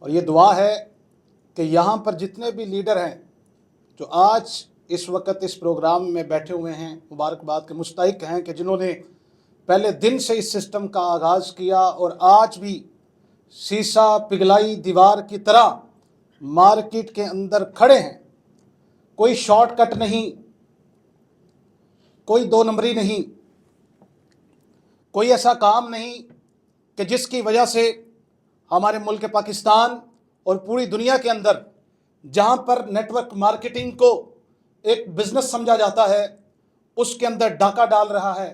और ये दुआ है कि यहाँ पर जितने भी लीडर हैं जो आज इस वक्त इस प्रोग्राम में बैठे हुए हैं, मुबारकबाद के मुस्तहिक हैं कि जिन्होंने पहले दिन से इस सिस्टम का आगाज़ किया और आज भी शीशा पिघलाई दीवार की तरह मार्केट के अंदर खड़े हैं। कोई शॉर्टकट नहीं, कोई दो नंबरी नहीं, कोई ऐसा काम नहीं कि जिसकी वजह से हमारे मुल्क पाकिस्तान और पूरी दुनिया के अंदर जहां पर नेटवर्क मार्केटिंग को एक बिजनेस समझा जाता है उसके अंदर डाका डाल रहा है।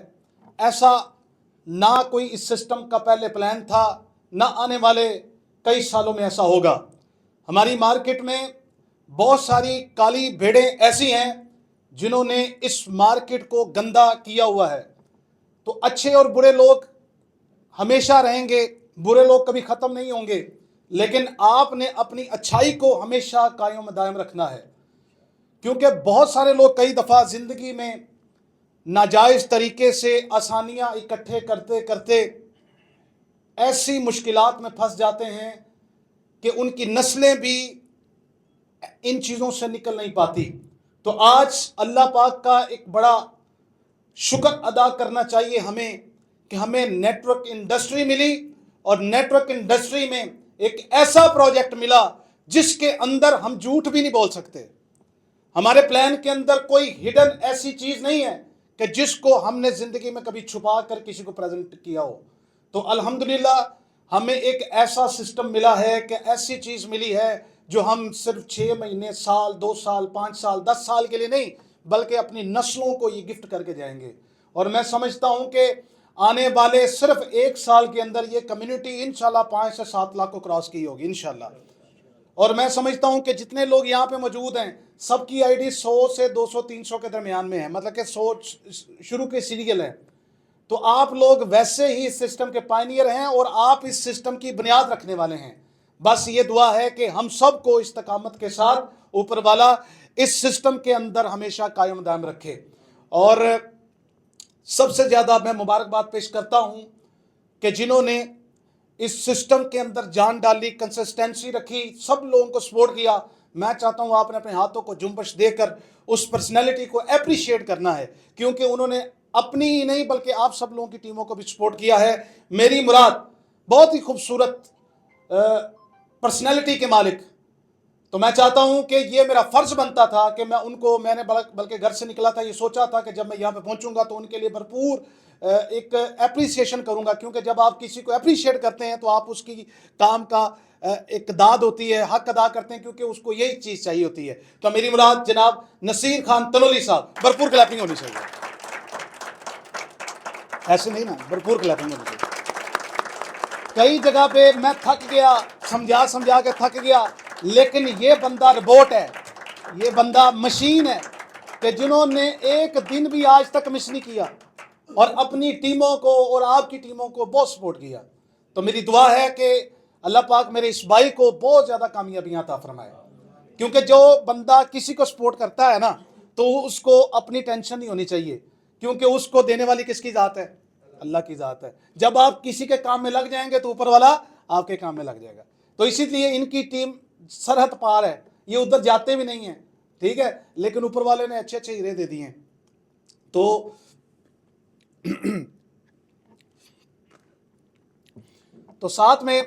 ऐसा ना कोई इस सिस्टम का पहले प्लान था, ना आने वाले कई सालों में ऐसा होगा। हमारी मार्केट में बहुत सारी काली भेड़ें ऐसी हैं जिन्होंने इस मार्केट को गंदा किया हुआ है। तो अच्छे और बुरे लोग हमेशा रहेंगे, बुरे लोग कभी ख़त्म नहीं होंगे, लेकिन आपने अपनी अच्छाई को हमेशा कायम दायम रखना है। क्योंकि बहुत सारे लोग कई दफ़ा ज़िंदगी में नाजायज़ तरीके से आसानियाँ इकट्ठे करते करते ऐसी मुश्किलात में फंस जाते हैं कि उनकी नस्लें भी इन चीज़ों से निकल नहीं पाती। तो आज अल्लाह पाक का एक बड़ा शुक्र अदा करना चाहिए हमें कि हमें नेटवर्क इंडस्ट्री मिली और नेटवर्क इंडस्ट्री में एक ऐसा प्रोजेक्ट मिला जिसके अंदर हम झूठ भी नहीं बोल सकते। हमारे प्लान के अंदर कोई हिडन ऐसी चीज़ नहीं है कि जिसको हमने ज़िंदगी में कभी छुपा कर किसी को प्रेजेंट किया हो। तो अल्हम्दुलिल्लाह हमें एक ऐसा सिस्टम मिला है कि ऐसी चीज़ मिली है जो हम सिर्फ 6 महीने, साल, 2 साल, 5 साल, 10 साल के लिए नहीं, बल्कि अपनी नस्लों को ये गिफ्ट करके जाएंगे। और मैं समझता हूँ कि आने वाले सिर्फ 1 साल के अंदर ये कम्युनिटी इंशाल्लाह 5 से 7 लाख को क्रॉस की होगी इंशाल्लाह। और मैं समझता हूं कि जितने लोग यहाँ पे मौजूद हैं सबकी आईडी 100 से 200 300 के दरमियान में है, मतलब कि 100 शुरू के सीरियल है। तो आप लोग वैसे ही इस सिस्टम के पायनियर हैं और आप इस सिस्टम की बुनियाद रखने वाले हैं। बस ये दुआ है कि हम सबको इस्तकामत के साथ ऊपर वाला इस सिस्टम के अंदर हमेशा कायम दायम रखे। और सबसे ज़्यादा मैं मुबारकबाद पेश करता हूँ कि जिन्होंने इस सिस्टम के अंदर जान डाली, कंसिस्टेंसी रखी, सब लोगों को सपोर्ट किया। मैं चाहता हूं आपने अपने हाथों को जुम्बश देकर उस पर्सनैलिटी को अप्रिशिएट करना है, क्योंकि उन्होंने अपनी ही नहीं बल्कि आप सब लोगों की टीमों को भी सपोर्ट किया है। मेरी मुराद बहुत ही खूबसूरत पर्सनैलिटी के मालिक। तो मैं चाहता हूं कि ये मेरा फ़र्ज बनता था कि मैं उनको, मैंने बल्कि घर से निकला था ये सोचा था कि जब मैं यहाँ पे पहुंचूंगा तो उनके लिए भरपूर एक एप्रिसिएशन करूंगा, क्योंकि जब आप किसी को अप्रिशिएट करते हैं तो आप उसकी काम का एक दाद होती है, हक अदा करते हैं, क्योंकि उसको यही चीज़ चाहिए होती है। तो मेरी मुराद जनाब नसीर खान तनोली साहब, भरपूर क्लैपिंग होनी चाहिए। ऐसे नहीं ना, भरपूर क्लैपिंग होनी चाहिए। कई जगह पे मैं थक गया, समझा समझा के थक गया, लेकिन ये बंदा रोबोट है, ये बंदा मशीन है कि जिन्होंने एक दिन भी आज तक मिस नहीं किया और अपनी टीमों को और आपकी टीमों को बहुत सपोर्ट किया। तो मेरी दुआ है कि अल्लाह पाक मेरे इस भाई को बहुत ज़्यादा कामयाबियाँ अता फरमाए, क्योंकि जो बंदा किसी को सपोर्ट करता है ना तो उसको अपनी टेंशन नहीं होनी चाहिए, क्योंकि उसको देने वाली किसकी ज़ात है? अल्लाह की ज़ात है। जब आप किसी के काम में लग जाएंगे तो ऊपर वाला आपके काम में लग जाएगा। तो इसीलिए इनकी टीम सरहद पार है, ये उधर जाते भी नहीं हैं, ठीक है, लेकिन ऊपर वाले ने अच्छे अच्छे हीरे दे दिए हैं। तो तो साथ में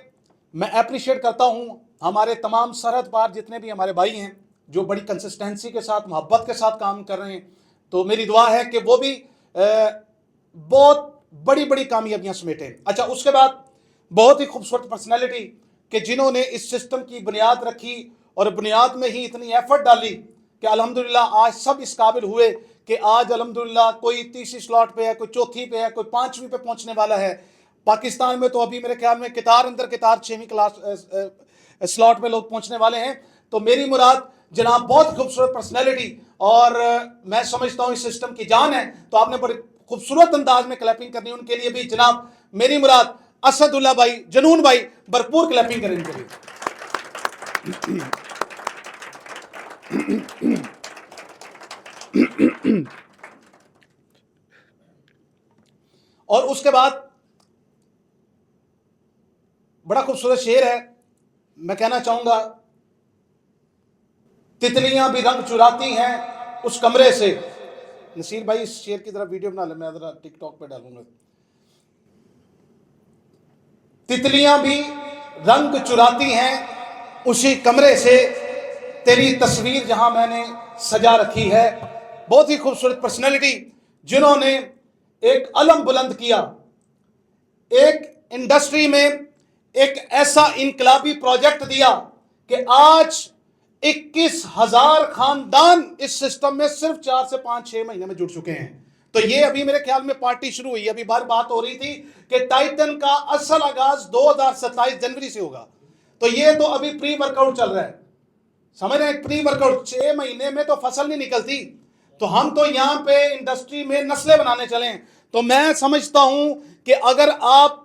मैं अप्रिशिएट करता हूं हमारे तमाम सरहद पार जितने भी हमारे भाई हैं जो बड़ी कंसिस्टेंसी के साथ, मोहब्बत के साथ काम कर रहे हैं। तो मेरी दुआ है कि वो भी बहुत बड़ी बड़ी कामयाबियां समेटें। अच्छा, उसके बाद बहुत ही खूबसूरत पर्सनैलिटी कि जिन्होंने इस सिस्टम की बुनियाद रखी और बुनियाद में ही इतनी एफर्ट डाली कि अल्हम्दुलिल्लाह आज सब इस काबिल हुए कि आज अल्हम्दुलिल्लाह कोई तीसरी स्लॉट पे है, कोई चौथी पे है, कोई 5वीं पे पहुंचने वाला है। पाकिस्तान में तो अभी मेरे ख्याल में कितार अंदर कितार 6वीं क्लास स्लॉट में लोग पहुंचने वाले हैं। तो मेरी मुराद जनाब बहुत खूबसूरत पर्सनैलिटी, और मैं समझता हूँ इस सिस्टम की जान है। तो आपने बड़े खूबसूरत अंदाज में क्लैपिंग करनी, उनके लिए भी जनाब मेरी मुराद असदुल्ला भाई, जनून भाई, भरपूर क्लैपिंग करें इनके लिए। और उसके बाद बड़ा खूबसूरत शेर है मैं कहना चाहूंगा, तितलियां भी रंग चुराती हैं उस कमरे से। नसीर भाई इस शेर की तरफ वीडियो बना ले, मैं जरा टिकटॉक पे डालूंगा। तितलियां भी रंग चुराती हैं उसी कमरे से, तेरी तस्वीर जहां मैंने सजा रखी है। बहुत ही खूबसूरत पर्सनैलिटी जिन्होंने एक अलम बुलंद किया, एक इंडस्ट्री में एक ऐसा इनकलाबी प्रोजेक्ट दिया कि आज 21,000 खानदान इस सिस्टम में सिर्फ 4 से 5-6 महीने में जुड़ चुके हैं। तो ये अभी मेरे ख्याल में पार्टी शुरू हुई, अभी बार बात हो रही थी कि टाइटन का असल आगाज 2027 जनवरी से होगा। तो ये तो अभी प्री वर्कआउट चल रहा है, समझ रहे हैं? प्री वर्कआउट 6 महीने में तो फसल नहीं निकलती, तो हम तो यहां पे इंडस्ट्री में नस्लें बनाने चले। तो मैं समझता हूं कि अगर आप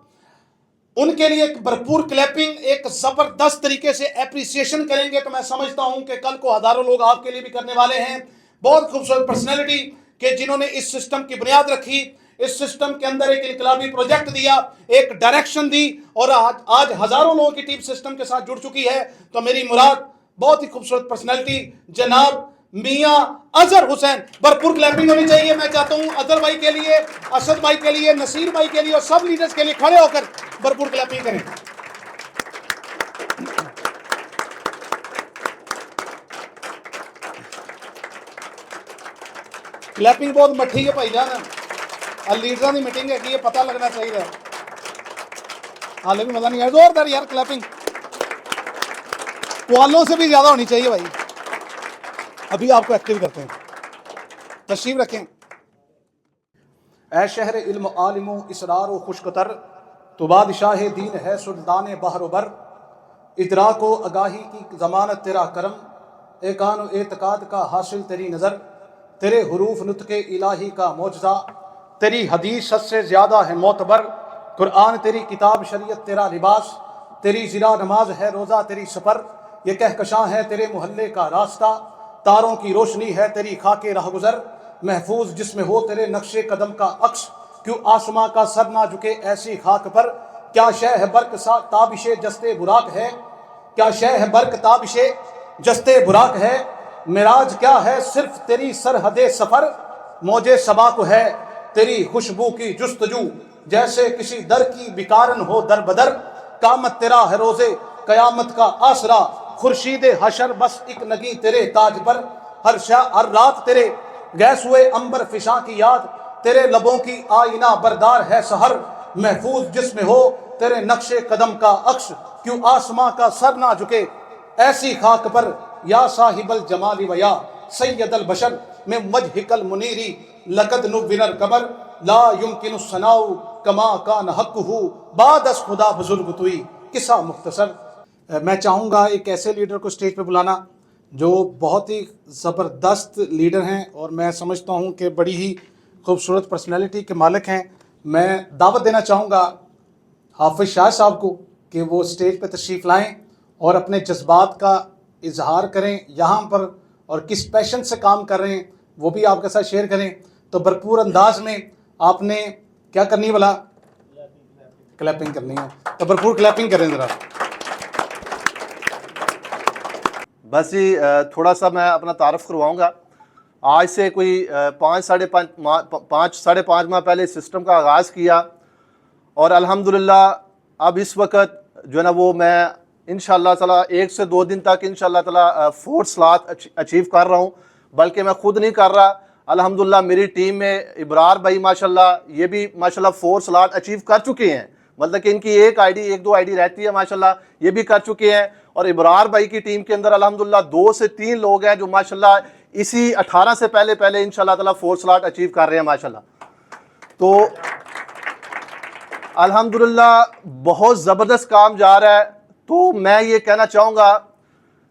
उनके लिए एक भरपूर क्लैपिंग, एक जबरदस्त तरीके से एप्रिसिएशन करेंगे, तो मैं समझता हूं कि कल को हजारों लोग आपके लिए भी करने वाले हैं। बहुत खूबसूरत पर्सनैलिटी कि जिन्होंने इस सिस्टम की बुनियाद रखी, इस सिस्टम के अंदर एक इनकलाबी प्रोजेक्ट दिया, एक डायरेक्शन दी, और आज हजारों लोगों की टीम सिस्टम के साथ जुड़ चुकी है। तो मेरी मुराद बहुत ही खूबसूरत पर्सनैलिटी जनाब मियां अजहर हुसैन, भरपूर क्लैपिंग होनी चाहिए। मैं चाहता हूं अजहर भाई के लिए, असद भाई के लिए, नसीर भाई के लिए और सब लीडर्स के लिए खड़े होकर भरपूर क्लैपिंग करें। क्लैपिंग बहुत मठी है भाईजान, लीडर की मीटिंग है कि ये पता लगना चाहिए, हाले भी मजा नहीं आया। जोरदार यार क्लैपिंग, वालों से भी ज्यादा होनी चाहिए भाई। अभी आपको एक्टिव करते हैं, तशरीफ रखें। ऐ शहर इल्म आलिमो इसरार व खुशकतर, तो बादशाह दीन है सुल्तान बहर बर, इदराक व आगाही की जमानत तेरा करम, एकान व एतकाद का हासिल तेरी नज़र, तेरे हुरूफ नुत्के इलाही का मौजज़ा, तेरी हदीस से ज़्यादा है मोतबर, कुरान तेरी किताब शरीयत तेरा लिबास, तेरी ज़िरा नमाज है रोज़ा तेरी सफ़र, ये कहकशां है तेरे मोहल्ले का रास्ता, तारों की रोशनी है तेरी खाके राहगुज़र, महफूज जिसमें हो तेरे नक्शे कदम का अक्स, क्यों आसमां का सर ना झुके ऐसी खाक पर, क्या शय है बर्क सा ताबिशे जस्ते बुराक है, क्या शय है बर्क ताबिशे जस्ते बुराक है, मिराज क्या है सिर्फ तेरी सरहदे सफर, मौजे सबा को है तेरी खुशबू की जुस्तजू, जैसे किसी दर की बिकारन हो दर बदर, कामत तेरा है रोजे कयामत का आसरा, खुर्शीद हशर बस एक नगी तेरे ताज पर, हर रात तेरे गैस हुए अंबर फिशा की याद, तेरे लबों की आईना बरदार है सहर, महफूज जिसमें हो तेरे नक्शे कदम का अक्स, क्यों आसमां का सर ना झुके ऐसी खाक पर, या साहिबल जमाली वया सैयदल बशर में वजहिकल मुनीरी लकद नुविरर कबर, ला युमकिनु सनाउ कमा कान हक़्क़ुहु बादस खुदा बुजुर्ग तुई। किस्सा मुख्तसर। मैं चाहूँगा एक ऐसे लीडर को स्टेज पे बुलाना जो बहुत ही ज़बरदस्त लीडर हैं और मैं समझता हूँ कि बड़ी ही खूबसूरत पर्सनैलिटी के मालिक हैं। मैं दावत देना चाहूँगा हाफिज़ शाह साहब को कि वो स्टेज पे तशरीफ़ लाएं और अपने जज्बात का इजहार करें यहाँ पर, और किस पैशन से काम कर रहे हैं वो भी आपके साथ शेयर करें। तो भरपूर अंदाज में आपने क्या करनी है भला? क्लैपिंग करनी है, तो भरपूर क्लैपिंग करें ज़रा। बस ही थोड़ा सा मैं अपना तारफ़ करवाऊँगा। आज से कोई 5 साढ़े 5 माह पहले सिस्टम का आगाज़ किया और अल्हम्दुलिल्लाह अब इस वक्त जो है ना वो मैं इंशाअल्लाह ताला 1 से 2 दिन तक इंशाअल्लाह ताला 4 स्लॉट अचीव कर रहा हूँ। बल्कि मैं खुद नहीं कर रहा, अल्हम्दुलिल्लाह मेरी टीम में इब्रार भाई माशाल्लाह ये भी माशाल्लाह 4 स्लॉट अचीव कर चुके हैं। मतलब कि इनकी एक दो आईडी रहती है माशाल्लाह, ये भी कर चुके हैं। और इब्रार भाई की टीम के अंदर अल्हम्दुलिल्लाह 2 से 3 लोग हैं जो माशाल्लाह इसी 18 से पहले इंशाल्लाह ताला 4 स्लॉट अचीव कर रहे हैं माशाल्लाह। तो अल्हम्दुलिल्लाह बहुत ज़बरदस्त काम जा रहा है। तो मैं ये कहना चाहूँगा,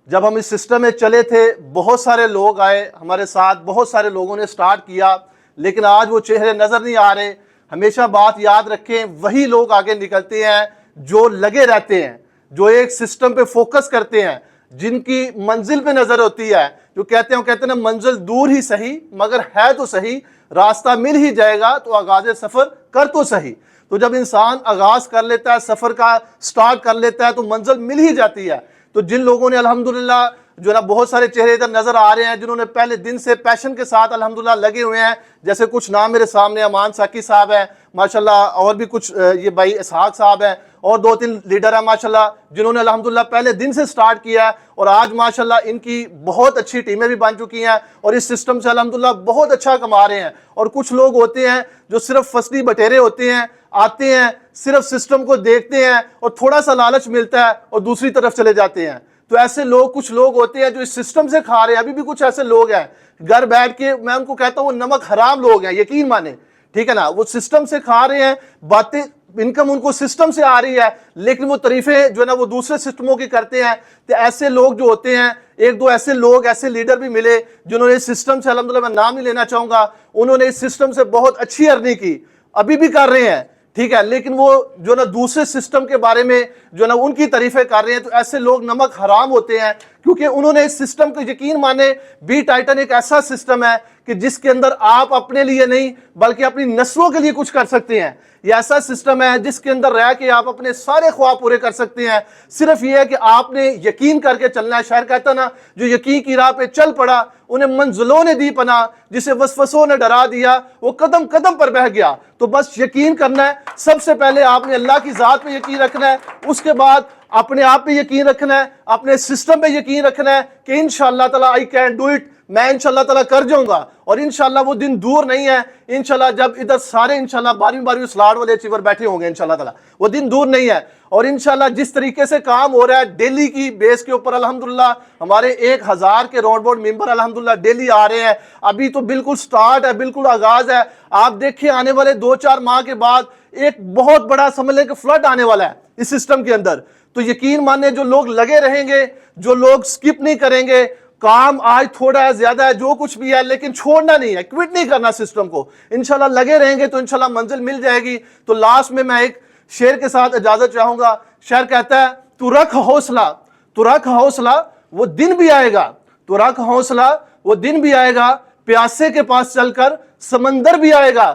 जब हम इस सिस्टम में चले थे बहुत सारे लोग आए हमारे साथ, बहुत सारे लोगों ने स्टार्ट किया, लेकिन आज वो चेहरे नज़र नहीं आ रहे। हमेशा बात याद रखें, वही लोग आगे निकलते हैं जो लगे रहते हैं, जो एक सिस्टम पे फोकस करते हैं, जिनकी मंजिल पे नज़र होती है, जो कहते हैं ना मंजिल दूर ही सही मगर है तो सही, रास्ता मिल ही जाएगा, तो आगाज़ सफ़र कर तो सही। तो जब इंसान आगाज़ कर लेता है, सफ़र का स्टार्ट कर लेता है, तो मंजिल मिल ही जाती है। तो जिन लोगों ने अल्हम्दुलिल्लाह जो है ना बहुत सारे चेहरे इधर नजर आ रहे हैं जिन्होंने पहले दिन से पैशन के साथ अल्हम्दुलिल्लाह लगे हुए हैं, जैसे कुछ नाम मेरे सामने अमान साकी साहब है माशाल्लाह, और भी कुछ ये भाई इसहाक साहब है, और 2-3 लीडर है माशाल्लाह जिन्होंने अल्हम्दुलिल्लाह पहले दिन से स्टार्ट किया है, और आज माशाल्लाह इनकी बहुत अच्छी टीमें भी बन चुकी हैं और इस सिस्टम से अल्हम्दुलिल्लाह बहुत अच्छा कमा रहे हैं। और कुछ लोग होते हैं जो सिर्फ फसली बटेरे होते हैं, आते हैं सिर्फ सिस्टम को देखते हैं और थोड़ा सा लालच मिलता है और दूसरी तरफ चले जाते हैं। तो ऐसे लोग, कुछ लोग होते हैं जो इस सिस्टम से खा रहे हैं। अभी भी कुछ ऐसे लोग हैं घर बैठ के, मैं उनको कहता हूँ वो नमक हराम लोग हैं, यकीन माने, ठीक है ना। वो सिस्टम से खा रहे हैं, बातें, इनकम उनको सिस्टम से आ रही है, लेकिन वो तरीफे जो है ना वो दूसरे सिस्टमों की करते हैं। तो ऐसे लोग जो होते हैं, 1-2 ऐसे लोग, ऐसे लीडर भी मिले जिन्होंने इस सिस्टम से, अल्हम्दुलिल्लाह मैं नाम नहीं लेना चाहूंगा, उन्होंने इस सिस्टम से बहुत अच्छी अर्निंग की, अभी भी कर रहे हैं, ठीक है, लेकिन वो जो ना दूसरे सिस्टम के बारे में जो ना उनकी तारीफें कर रहे हैं। तो ऐसे लोग नमक हराम होते हैं, क्योंकि उन्होंने इस सिस्टम को, यकीन माने बी टाइटन एक ऐसा सिस्टम है कि जिसके अंदर आप अपने लिए नहीं बल्कि अपनी नस्लों के लिए कुछ कर सकते हैं। ये ऐसा सिस्टम है जिसके अंदर रह के आप अपने सारे ख्वाब पूरे कर सकते हैं। सिर्फ ये है कि आपने यकीन करके चलना है। शायर कहता ना, जो यकीन की राह पे चल पड़ा उन्हें मंजिलों ने दी पना, जिसे वसवसों ने डरा दिया वो कदम कदम पर बह गया। तो बस यकीन करना है। सबसे पहले आपने अल्लाह की ज़ात पे यकीन रखना है, उसके बाद अपने आप पे यकीन रखना है, अपने सिस्टम पे यकीन रखना है कि इंशाअल्लाह ताला आई कैन डू इट, मैं इंशाअल्लाह ताला कर जाऊंगा। और इंशाअल्लाह वो दिन दूर नहीं है, इंशाअल्लाह जब इधर सारे इंशाअल्लाह 12वीं स्लॉट वाले अचीवर बैठे होंगे इंशाअल्लाह ताला, वो दिन दूर नहीं है। और इंशाअल्लाह जिस तरीके से काम हो रहा है डेली की बेस के ऊपर, अल्हम्दुलिल्लाह हमारे 1000 के राउंड बोर्ड मेंबर अल्हम्दुलिल्लाह डेली आ रहे हैं। अभी तो बिल्कुल स्टार्ट है, बिल्कुल आगाज है। आप देखिए आने वाले 2-4 माह के बाद एक बहुत बड़ा समझ लें कि फ्लड आने वाला है इस सिस्टम के अंदर। तो यकीन माने जो लोग लगे रहेंगे, जो लोग स्किप नहीं करेंगे, काम आज थोड़ा है ज्यादा है जो कुछ भी है, लेकिन छोड़ना नहीं है, क्विट नहीं करना सिस्टम को, इंशाल्लाह लगे रहेंगे तो इंशाल्लाह मंजिल मिल जाएगी। तो लास्ट में मैं एक शेर के साथ इजाजत चाहूंगा। शेर कहता है, तू रख हौसला, तू रख हौसला, वो दिन भी आएगा, तू रख हौसला, वो दिन भी आएगा, प्यासे के पास चलकर समंदर भी आएगा,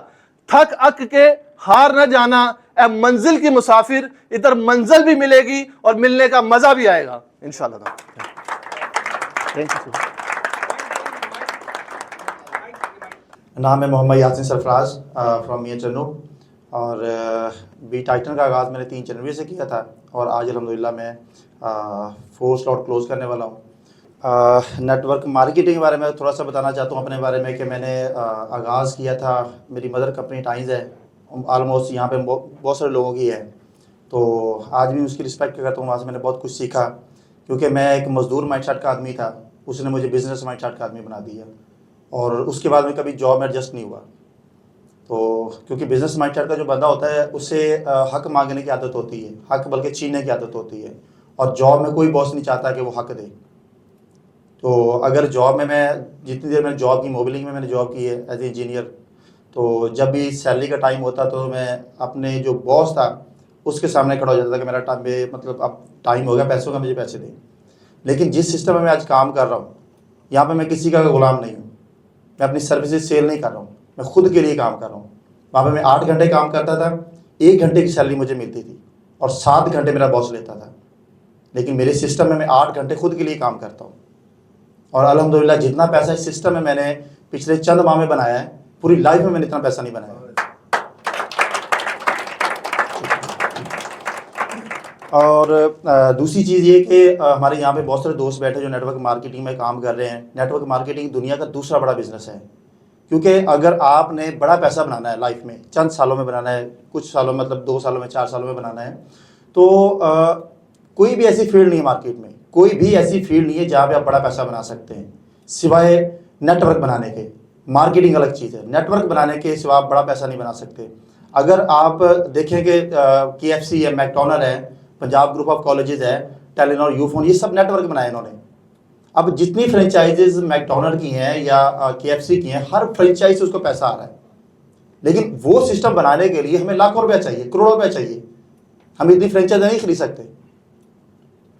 थक अक के हार न जाना, ए मंजिल की मुसाफिर, इधर मंजिल भी मिलेगी और मिलने का मजा भी आएगा इंशाल्लाह। Thank you. नाम है मोहम्मद यासिन सरफराज फ्रॉम मियां चन्नू, और बी टाइटन का आगाज़ मैंने 3 जनवरी से किया था और आज अल्हम्दुलिल्लाह मैं 4 स्लॉट क्लोज़ करने वाला हूँ। नेटवर्क मार्केटिंग के बारे में थोड़ा सा बताना चाहता हूँ अपने बारे में कि मैंने आगाज़ किया था, मेरी मदर कंपनी टाइम्स है, ऑलमोस्ट यहाँ पे बहुत सारे लोगों की है, तो आज भी उसकी रिस्पेक्ट करता हूँ। वहाँ से मैंने बहुत कुछ सीखा, क्योंकि मैं एक मज़दूर माइंडसेट का आदमी था, उसने मुझे बिज़नेस माइंडसेट का आदमी बना दिया, और उसके बाद में कभी जॉब में एडजस्ट नहीं हुआ। तो क्योंकि बिज़नेस माइंडसेट का जो बंदा होता है उससे हक मांगने की आदत होती है, हक बल्कि छीनने की आदत होती है, और जॉब में कोई बॉस नहीं चाहता कि वो हक दे। तो अगर जॉब में, मैं जितनी देर मैंने जॉब की, मोबिलिंग में मैंने जॉब की है एज ए इंजीनियर, तो जब भी सैलरी का टाइम होता तो मैं अपने जो बॉस था उसके सामने खड़ा हो जाता था कि मेरा टाइम, मतलब अब टाइम हो गया पैसों का, मुझे पैसे दें। लेकिन जिस सिस्टम में मैं आज काम कर रहा हूँ, यहाँ पे मैं किसी का गुलाम नहीं हूँ, मैं अपनी सर्विसेज सेल नहीं कर रहा हूँ, मैं खुद के लिए काम कर रहा हूँ। वहाँ पे मैं 8 घंटे काम करता था, 1 घंटे की सैलरी मुझे मिलती थी और 7 घंटे मेरा बॉस लेता था। लेकिन मेरे सिस्टम में मैं 8 घंटे खुद के लिए काम करता हूँ, और अल्हम्दुलिल्लाह जितना पैसा इस सिस्टम में मैंने पिछले चंद माह में बनाया है, पूरी लाइफ में मैंने इतना पैसा नहीं बनाया। और दूसरी चीज़ ये कि हमारे यहाँ पे बहुत सारे दोस्त बैठे जो नेटवर्क मार्केटिंग में काम कर रहे हैं। नेटवर्क मार्केटिंग दुनिया का दूसरा बड़ा बिजनेस है, क्योंकि अगर आपने बड़ा पैसा बनाना है लाइफ में, चंद सालों में बनाना है, कुछ सालों मतलब 2 सालों में, 4 सालों में बनाना है, तो कोई भी ऐसी फील्ड नहीं है मार्केट में, कोई भी ऐसी फील्ड नहीं है जहाँ पे आप बड़ा पैसा बना सकते हैं सिवाय नेटवर्क बनाने के। मार्केटिंग अलग चीज़ है, नेटवर्क बनाने के सिवा आप बड़ा पैसा नहीं बना सकते। अगर आप देखें कि KFC है, मैकडोनल्ड है, पंजाब ग्रुप ऑफ कॉलेजेस है, टेलीनॉर, यूफोन, ये सब नेटवर्क बनाए इन्होंने। अब जितनी फ्रेंचाइजेज मैकडोनल्ड की हैं या KFC की हैं, हर फ्रेंचाइज से उसको पैसा आ रहा है, लेकिन वो सिस्टम बनाने के लिए हमें लाखों रुपया चाहिए, करोड़ों रुपया चाहिए। हम इतनी फ्रेंचाइज नहीं खरीद सकते।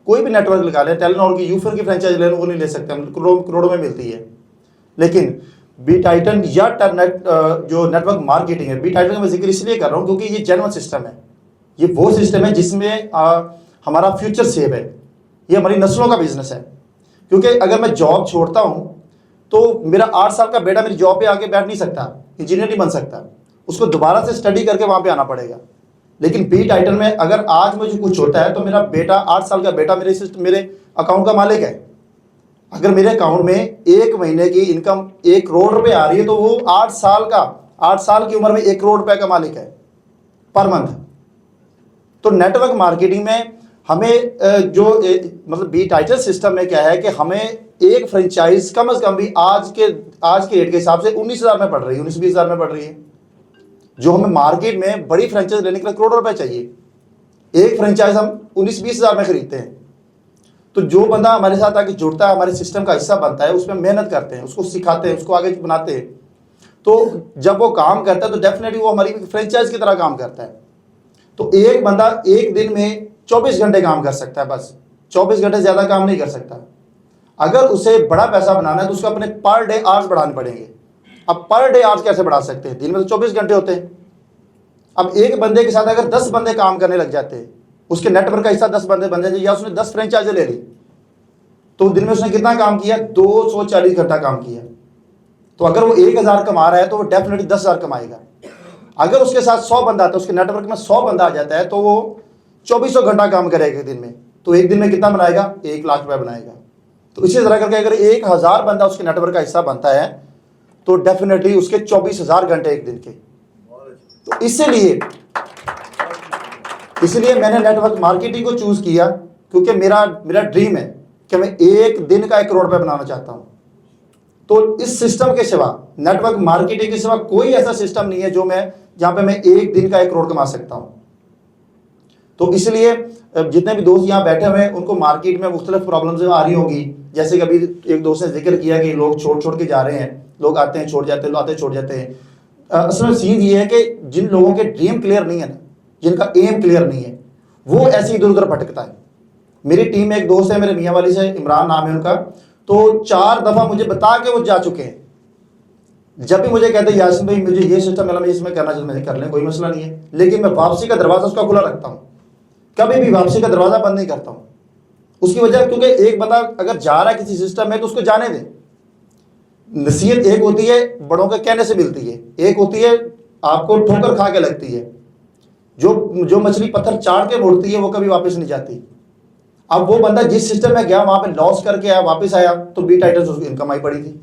कोई भी नेटवर्क लगा लें, टेलीनॉर की, यूफोन की फ्रेंचाइज ले लो, वो नहीं ले सकते, हम करोड़ों में मिलती है। लेकिन बी टाइटन या जो नेटवर्क मार्केटिंग है, बी टाइटन का मैं जिक्र इसलिए कर रहा हूँ क्योंकि ये जेन्युइन सिस्टम है। ये वो सिस्टम है जिसमें हमारा फ्यूचर सेव है। ये हमारी नस्लों का बिजनेस है। क्योंकि अगर मैं जॉब छोड़ता हूँ तो मेरा 8 साल का बेटा मेरी जॉब पे आके बैठ नहीं सकता, इंजीनियर नहीं बन सकता, उसको दोबारा से स्टडी करके वहाँ पे आना पड़ेगा। लेकिन बी टाइटल में अगर आज मुझे कुछ होता है तो मेरा बेटा, 8 साल का बेटा मेरे अकाउंट का मालिक है। अगर मेरे अकाउंट में एक महीने की इनकम 1 करोड़ रुपए आ रही है तो वो 8 साल की उम्र में 1 करोड़ रुपए का मालिक है पर मंथ। तो नेटवर्क मार्केटिंग में हमें मतलब बी टाइटल सिस्टम में क्या है कि हमें एक फ्रेंचाइज कम से कम भी आज के रेट के हिसाब से 19,000 में पड़ रही है, 19-20 हज़ार में पड़ रही है। जो हमें मार्केट में बड़ी फ्रेंचाइज लेने के लिए करोड़ों रुपए चाहिए, एक फ्रेंचाइज हम 19-20 हज़ार में खरीदते हैं। तो जो बंदा हमारे साथ आके जुड़ता है, हमारे सिस्टम का हिस्सा बनता है, उसमें मेहनत करते हैं, उसको सिखाते हैं, उसको आगे बनाते हैं, तो जब वो काम करता है तो डेफिनेटली वो हमारी फ्रेंचाइज की तरह काम करता है। तो एक बंदा एक दिन में 24 घंटे काम कर सकता है, बस 24 घंटे ज़्यादा काम नहीं कर सकता। अगर उसे बड़ा पैसा बनाना है तो उसको अपने पर डे आवर्स बढ़ाने पड़ेंगे। अब पर डे आवर्स कैसे बढ़ा सकते हैं? दिन में तो 24 घंटे होते हैं। अब एक बंदे के साथ अगर 10 बंदे काम करने लग जाते हैं, उसके नेटवर्क का हिस्सा 10 बंदे बन जाते, या उसने 10 फ्रेंचाइजें ले ली, तो दिन में उसने कितना काम किया? 240 घंटा काम किया। तो अगर वो 1,000 कमा रहा है तो वो डेफिनेटली 10,000 कमाएगा। अगर उसके साथ 100 बंदा आता है, उसके नेटवर्क में 100 बंदा आ जाता है, तो वो 2400 घंटा काम करेगा दिन में। तो एक दिन में कितना बनाएगा? 1 लाख रुपए बनाएगा। तो इसी तरह करके अगर 1,000 बंदा उसके नेटवर्क का हिस्सा बनता है तो डेफिनेटली उसके 24,000 घंटे एक दिन के। तो इसलिए मैंने नेटवर्क मार्केटिंग को चूज किया, क्योंकि मेरा ड्रीम है कि मैं एक दिन का 1 करोड़ रुपए बनाना चाहता हूं। तो इस सिस्टम के सिवा, नेटवर्क मार्केटिंग के सिवा कोई ऐसा सिस्टम नहीं है जहां पे मैं एक दिन का 1 करोड़ कमा सकता हूं। तो इसलिए जितने भी दोस्त यहाँ बैठे हुए हैं उनको मार्केट में मुख्तलिफ प्रॉब्लम्स आ रही होगी। जैसे कभी एक दोस्त ने जिक्र किया कि लोग छोड़ के जा रहे हैं, लोग आते हैं छोड़ जाते हैं, लोग आते हैं छोड़ जाते हैं। असल में सीन ये है कि जिन लोगों के ड्रीम क्लियर नहीं है ना, जिनका एम क्लियर नहीं है, वो ऐसे इधर उधर भटकता है। मेरी टीम में एक दोस्त है, मेरे मियाँ वाली से, इमरान नाम है उनका, तो 4 दफ़ा मुझे बता के वो जा चुके हैं। जब भी मुझे कहते हैं यासिन भाई मुझे ये सिस्टम मिला, मैं इसमें करना चाहता हूँ, कर लें, कोई मसला नहीं है, लेकिन मैं वापसी का दरवाज़ा उसका खुला रखता हूँ, कभी भी वापसी का दरवाज़ा बंद नहीं करता हूँ। उसकी वजह, क्योंकि एक बंदा अगर जा रहा है किसी सिस्टम में तो उसको जाने दें। नसीहत एक होती है बड़ों के कहने से मिलती है, एक होती है आपको ठोकर खा के लगती है। जो मछली पत्थर चाट के मोड़ती है वो कभी वापस नहीं जाती। अब वो बंदा जिस सिस्टम में गया वहां पे लॉस करके आया, वापस आया तो बी टाइटल से उसकी इनकम आई पड़ी थी।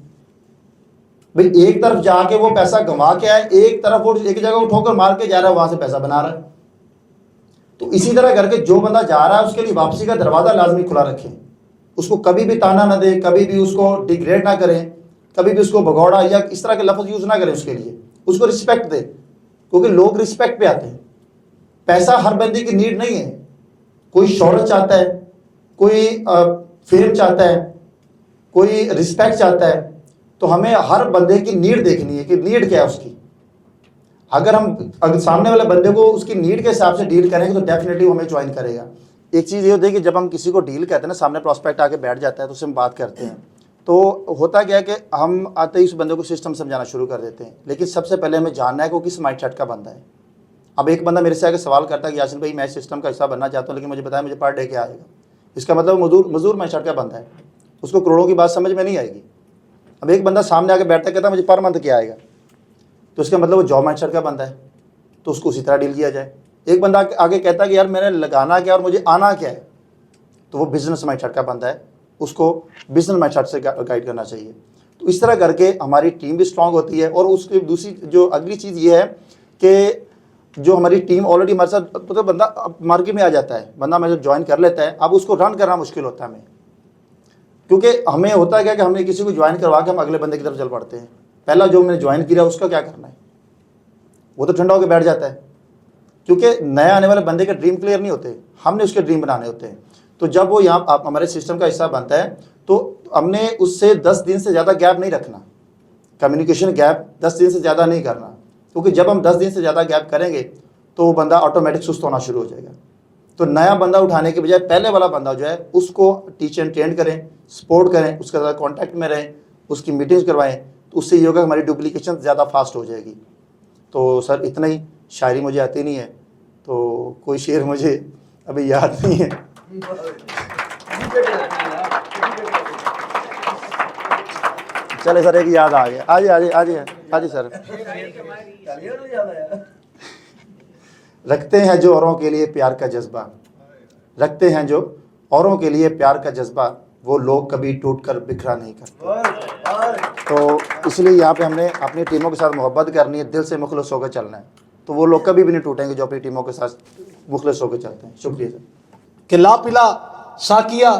भाई एक तरफ जाके वो पैसा गंवा के आए, एक तरफ वो एक जगह वो ठोकर मार के जा रहा है, वहां से पैसा बना रहा है। तो इसी तरह करके जो बंदा जा रहा है उसके लिए वापसी का दरवाजा लाजमी खुला रखें। उसको कभी भी ताना ना दे, कभी भी उसको डिग्रेड ना करें, कभी भी उसको भगौड़ा या इस तरह के लफ्ज़ यूज़ ना करें। उसके लिए उसको रिस्पेक्ट दे, क्योंकि लोग रिस्पेक्ट पे आते हैं। पैसा हर बंदे की नीड नहीं है। कोई शोहरत चाहता है, कोई फेम चाहता है, कोई रिस्पेक्ट चाहता है। तो हमें हर बंदे की नीड देखनी है कि नीड क्या है उसकी। अगर सामने वाले बंदे को उसकी नीड के हिसाब से डील करेंगे तो डेफिनेटली वो हमें ज्वाइन करेगा। एक चीज़ ये होती है कि जब हम किसी को डील करते हैं ना, सामने प्रॉस्पेक्ट आके बैठ जाता है तो उससे हम बात करते हैं, तो होता क्या है कि हम आते ही उस बंदे को सिस्टम समझाना शुरू कर देते हैं। लेकिन सबसे पहले हमें जानना है कि वो किस माइंडसेट का बंदा है। अब एक बंदा मेरे से आके सवाल करता है कि यासिन भाई मैं सिस्टम का हिस्सा बनना चाहता हूँ, लेकिन मुझे बताया मुझे पर डे क्या आएगा। इसका मतलब मजदूर माइंडसेट का बंदा है, उसको करोड़ों की बात समझ में नहीं आएगी। अब एक बंदा सामने आके बैठता कहता है मुझे पर मंथ क्या आएगा, तो इसका मतलब वो जॉब माइंडसेट का बंदा है, तो उसको उसी तरह डील किया जाए। एक बंदा आगे कहता है कि यार मैंने लगाना क्या और मुझे आना क्या है, तो वो बिजनेस माइंडसेट का बंदा है, उसको बिजनेस माइंडसेट से गाइड करना चाहिए। तो इस तरह करके हमारी टीम भी स्ट्रांग होती है। और उसकी दूसरी जो अगली चीज़ ये है कि जो हमारी टीम ऑलरेडी हमारे साथ, तो बंदा मार्केट में आ जाता है, बंदा हमें जब ज्वाइन कर लेता है, अब उसको रन करना मुश्किल होता है हमें, क्योंकि हमें होता है क्या कि हमने किसी को ज्वाइन करवा के हम अगले बंदे की तरफ चल पड़ते हैं। पहला जो मैंने ज्वाइन किया उसका क्या करना है, वो तो ठंडा होकर बैठ जाता है, क्योंकि नया आने वाले बंदे के ड्रीम क्लियर नहीं होते, हमने उसके ड्रीम बनाने होते हैं। तो जब वो यहाँ हमारे सिस्टम का हिस्सा बनता है तो हमने उससे 10 दिन से ज़्यादा गैप नहीं रखना, कम्युनिकेशन गैप 10 दिन से ज़्यादा नहीं करना, क्योंकि जब हम 10 दिन से ज़्यादा गैप करेंगे तो वो बंदा ऑटोमेटिक सुस्त होना शुरू हो जाएगा। तो नया बंदा उठाने के बजाय पहले वाला बंदा जो है उसको टीच एंड ट्रेन करें, सपोर्ट करें, उसके साथ कॉन्टैक्ट में रहें, उसकी मीटिंग्स करवाएं, तो उससे ये होगा हमारी डुप्लीकेशन ज़्यादा फास्ट हो जाएगी। तो सर इतना ही, शायरी मुझे आती नहीं है, तो कोई शेर मुझे अभी याद नहीं है। चले सर, एक याद आ गया। आजिए आजिए आजिए आजिए सर। रखते हैं जो औरों के लिए प्यार का जज्बा, रखते हैं जो औरों के लिए प्यार का जज्बा, वो लोग कभी टूटकर बिखरा नहीं करते। तो इसलिए यहाँ पे हमने अपनी टीमों के साथ मोहब्बत करनी है, दिल से मुखलिस होकर चलना है, तो वो लोग कभी भी नहीं टूटेंगे जो अपनी टीमों के साथ मुखलिस होकर चलते हैं। शुक्रिया सर। कि ला पिला साकिया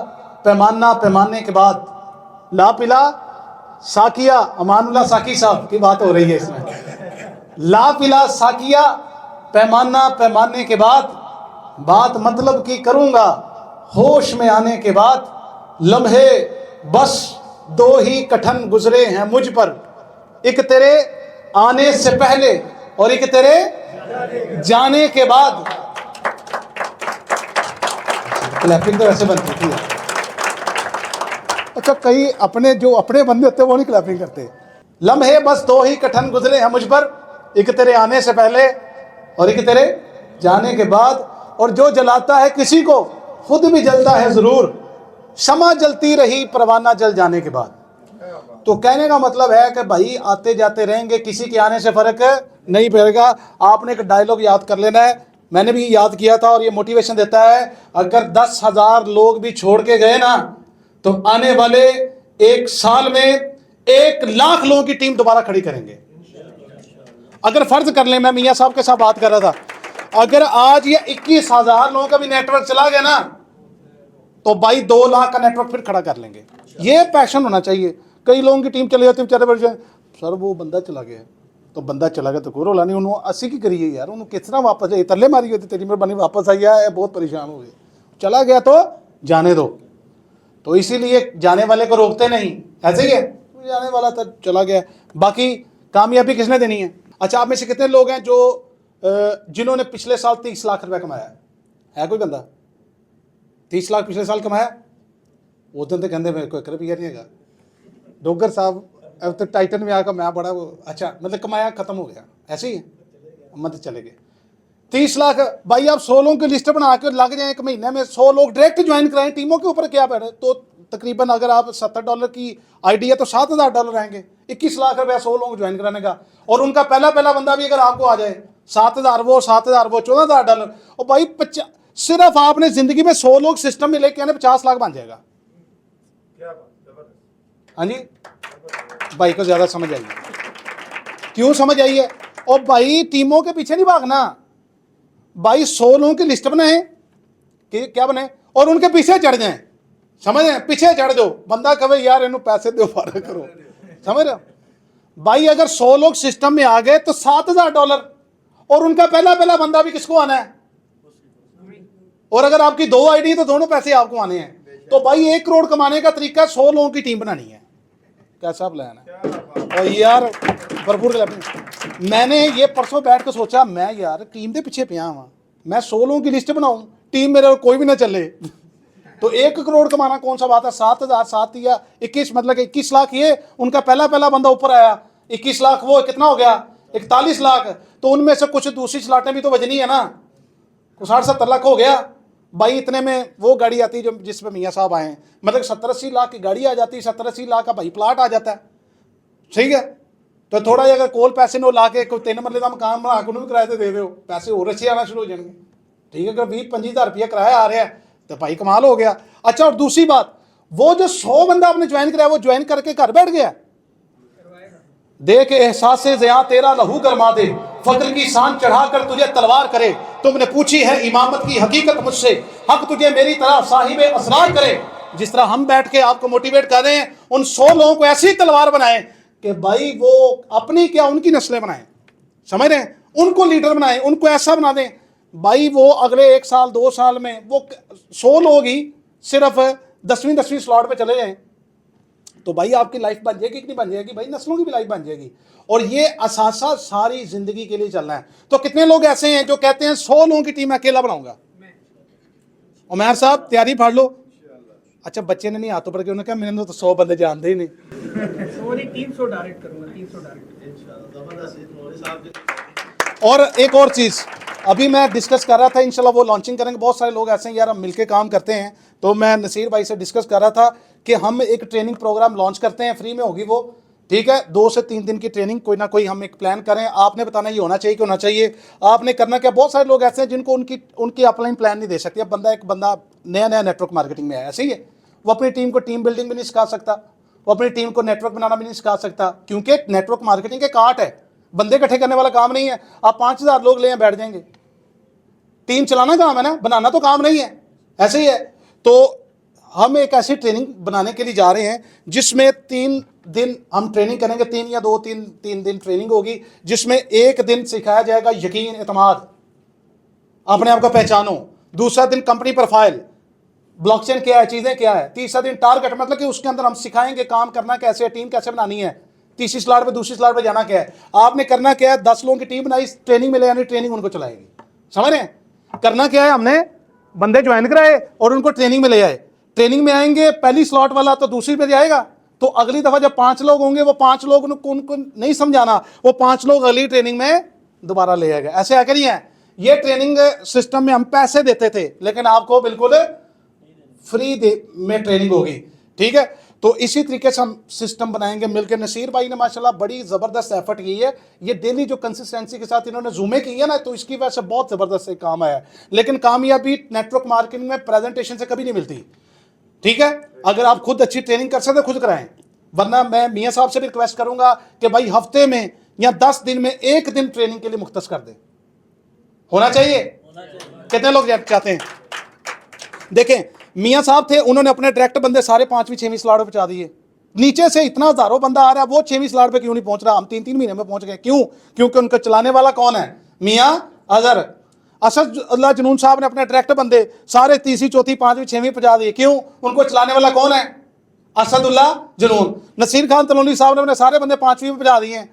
पैमाना पैमाने के बाद, ला पिला साकिया, अमानुल्लाह साकी साहब की बात हो रही है इसमें। ला पिला साकिया पैमाना पैमाने के बाद, बात मतलब की करूंगा होश में आने के बाद। लम्हे बस दो ही कठन गुजरे हैं मुझ पर, एक तेरे आने से पहले और एक तेरे जाने के बाद। क्लैपिंग तो ऐसे बनती थी। अच्छा, कई अपने जो अपने बंदे होते हैं वो नहीं क्लैपिंग करते। लम्हे बस दो ही कठन गुजरे हैं मुझ पर, एक तेरे आने से पहले और एक तेरे जाने के बाद। और जो जलाता है किसी को खुद भी जलता है जरूर, शमा जलती रही परवाना जल जाने के बाद। तो कहने का मतलब है कि भाई आते जाते रहेंगे, किसी के आने से फर्क नहीं पड़ेगा। आपने एक डायलॉग याद कर लेना है, मैंने भी याद किया था और ये मोटिवेशन देता है। अगर 10,000 लोग भी छोड़ के गए ना, तो आने वाले एक साल में 1,00,000 लोगों की टीम दोबारा खड़ी करेंगे। अगर फर्ज कर लें, मैं मियाँ साहब के साथ बात कर रहा था, अगर आज ये 21,000 लोगों का भी नेटवर्क चला गया ना, तो भाई 2,00,000 का नेटवर्क फिर खड़ा कर लेंगे। ये पैशन होना चाहिए। कई लोगों की टीम चली जाती है, बेचारे बैठ जाए, सर वो बंदा चला गया, तो बंदा चला गया तो कोई रोला नहीं, उन्होंने 80 की करी है यार, उन्होंने कितना वापस आई, तरले मारी होती तेरी मेहरबानी वापस आई है, बहुत परेशान हो गए, चला गया तो जाने दो। तो इसीलिए जाने वाले को रोकते नहीं, ऐसे ही है, जाने वाला था चला गया, बाकी कामयाबी किसने देनी है। अच्छा, आप में से कितने लोग हैं जो जिन्होंने पिछले साल 30 लाख रुपए कमाया है कोई बंदा 30 लाख पिछले साल कमाया? उस दिन तो कहते मेरे को 1 रुपया नहीं है। डोगर साहब अब तो टाइटन में आकर मैं बड़ा वो, अच्छा मतलब कमाया खत्म हो गया, ऐसे ही है, मत चले गए। 30 लाख भाई, आप 100 लोगों की लिस्ट बना के लग जाए एक महीने में, 100 लोग डायरेक्ट ज्वाइन कराएं टीमों के ऊपर, क्या बैठे तो तकरीबन अगर आप $70 की आईडी है तो $7,000 आएंगे। 21 लाख रुपया 100 लोग ज्वाइन कराने का, और उनका पहला बंदा भी अगर आपको आ जाए 7,000 वो 7,000 वो $14,000, और भाई सिर्फ आपने जिंदगी में 100 लोग सिस्टम में लेके आने 50 लाख बन जाएगा। हाँ जी भाई को ज्यादा समझ आई, क्यों समझ आई है? और भाई टीमों के पीछे नहीं भागना भाई, 100 लोगों की लिस्ट बनाए कि क्या बने और उनके पीछे चढ़ जाएं, समझ रहे हैं? पीछे चढ़ दो, बंदा कहे यार इन्हों पैसे दो फारा करो, समझ रहे हो भाई? अगर 100 लोग सिस्टम में आ गए तो $7,000, और उनका पहला बंदा भी किसको आना है? और अगर आपकी 2 आईडी तो दोनों पैसे आपको आने हैं। तो भाई 1 करोड़ कमाने का तरीका 100 लोगों की टीम बनानी है। कैसा प्लान है? और यार भरपूर, मैंने ये परसों बैठ कर सोचा, मैं यार टीम के पीछे पिया हुआ, मैं 100 लोगों की लिस्ट बनाऊं, टीम मेरे कोई भी ना चले तो 1 करोड़ कमाना कौन सा बात है? 7,000 7 या 21, मतलब 21 लाख ये उनका पहला बंदा ऊपर आया, 21 लाख वो कितना हो गया? 41 लाख। तो उनमें से कुछ दूसरी स्लाटें भी तो बजनी है ना, 60-70 लाख हो गया भाई। इतने में वो गाड़ी आती है जो जिसमें मियाँ साहब आए हैं, मतलब 70-80 लाख की गाड़ी आ जाती है, 70-80 लाख का भाई प्लाट आ जाता है, ठीक है? तो थोड़ा अगर कोल पैसे नो ला के कोई 3 मरले का मकान बना के भी किराए दे दो, पैसे और अच्छे आना शुरू हो जाएंगे, ठीक है? अगर 20-25 हज़ार रुपया किराया आ रहा है तो भाई कमाल हो गया। अच्छा, और दूसरी बात, वो जो 100 बंदा आपने ज्वाइन कराया, वो ज्वाइन करके घर बैठ गया, देख एहसास से ज़िया तेरा लहू गरमा दे, फक्र की शान चढ़ा कर तुझे तलवार करे, तुमने पूछी है इमामत की हकीकत मुझसे, हक तुझे मेरी तरह साहिब असरार करे। जिस तरह हम बैठ के आपको मोटिवेट कर रहे हैं, उन 100 लोगों को ऐसी तलवार बनाए कि भाई वो अपनी क्या उनकी नस्लें बनाएं, समझ रहे हैं? उनको लीडर बनाएं, उनको ऐसा बना दें भाई वो अगले 1 साल 2 साल में वो 100 लोग ही सिर्फ 10वीं स्लॉट पे चले जाएं, तो भाई आपकी लाइफ बन जाएगी कि नहीं बन जाएगी? भाई नस्लों की भी लाइफ बन जाएगी। और ये असासा सारी जिंदगी के लिए चलना है। तो कितने लोग ऐसे हैं जो कहते हैं 100 लोगों की टीम अकेला बनाऊंगा? उमर साहब तैयारी फाड़ लो। अच्छा, बच्चे ने नहीं हाथों पर, उन्होंने कहा मैंने तो 100 बंदे जानते ही नहीं। 300 डायरेक्ट करूंगा, 300 डायरेक्ट। और एक और चीज, अभी मैं डिस्कस कर रहा था, इंशाल्लाह वो लॉन्चिंग करेंगे। बहुत सारे लोग ऐसे हैं यार, हम मिलके काम करते हैं, तो मैं नसीर भाई से डिस्कस कर रहा था कि हम एक ट्रेनिंग प्रोग्राम लॉन्च करते हैं, फ्री में होगी वो, ठीक है। 2 से 3 दिन की ट्रेनिंग, कोई ना कोई हम एक प्लान करें। आपने बताना ये होना चाहिए कि होना चाहिए, आपने करना क्या। बहुत सारे लोग ऐसे हैं जिनको उनकी अपलाइन प्लान नहीं दे सकती। अब एक बंदा नया नेटवर्क मार्केटिंग में है, ऐसे ही है, वो अपनी टीम को टीम बिल्डिंग भी नहीं सिखा सकता, वो अपनी टीम को नेटवर्क बनाना भी नहीं सिखा सकता, क्योंकि नेटवर्क मार्केटिंग एक आर्ट है, बंदे इकट्ठे करने वाला काम नहीं है। आप 5000 लोग ले बैठ जाएंगे, टीम चलाना काम है ना, बनाना तो काम नहीं है, ऐसे ही है। तो हम एक ऐसी ट्रेनिंग बनाने के लिए जा रहे हैं जिसमें 3 दिन हम ट्रेनिंग करेंगे, 3 या 2-3 दिन ट्रेनिंग होगी, जिसमें 1 दिन सिखाया जाएगा यकीन, एतमाद, अपने आप को पहचानो। दूसरा दिन कंपनी प्रोफाइल, ब्लॉकचेन क्या है, चीज़ें क्या है। तीसरा दिन टारगेट, मतलब कि उसके अंदर हम सिखाएंगे काम करना कैसे है, टीम कैसे बनानी है। तीसरी स्लाइड पे, दूसरी स्लाइड पे जाना क्या है, आपने करना क्या है। 10 लोगों की टीम बनाई, ट्रेनिंग में ले आनी, ट्रेनिंग उनको चलाएगी, समझ रहे हैं। करना क्या है, हमने बंदे ज्वाइन कराए और उनको ट्रेनिंग में ले आए। ट्रेनिंग में आएंगे, पहली स्लॉट वाला तो दूसरी पे जाएगा, तो अगली दफा जब 5 लोग होंगे, वो 5 लोग उनको नहीं समझाना, वो 5 लोग अगली ट्रेनिंग में दोबारा ले आएगा। ऐसे आकर ही है। ये ट्रेनिंग सिस्टम में हम पैसे देते थे, लेकिन आपको बिल्कुल फ्री में ट्रेनिंग होगी, ठीक है। तो इसी तरीके से हम सिस्टम बनाएंगे मिलकर। नसीर भाई ने माशाल्लाह बड़ी ज़बरदस्त एफर्ट की है। ये डेली जो कंसिस्टेंसी के साथ इन्होंने जूमे की है ना, तो इसकी वजह से बहुत ज़बरदस्त से काम आया है। लेकिन कामयाबी नेटवर्क मार्केटिंग में प्रेजेंटेशन से कभी नहीं मिलती, ठीक है। अगर आप खुद अच्छी ट्रेनिंग कर सकते खुद कराएं, वरना मैं मियाँ साहब से भी रिक्वेस्ट करूंगा कि भाई हफ्ते में या 10 दिन में 1 दिन ट्रेनिंग के लिए मुख्तस कर दें। होना चाहिए। कितने लोग चाहते हैं। देखें, मियाँ साहब थे, उन्होंने अपने डायरेक्ट बंदे सारे 5वीं 6वीं स्लाइड पे पहुंचा दिए। नीचे से इतना हजारों बंदा आ रहा है, वो 6वीं स्लाइड पे क्यों नहीं पहुंच रहा। हम 3-3 महीने में पहुंच गए, क्यों? क्योंकि उनका चलाने वाला कौन है, मियाँ अजहर। असदुल्लाह जुनून साहब ने अपने डायरेक्ट बंदे सारे 3वीं 4वीं 5वीं 6वीं पहुंचा दिए, क्यों? उनको चलाने वाला कौन है, असदुल्लाह जुनून। नसीर खान तनोली साहब ने अपने सारे बंदे 5वीं में पहुंचा दिए,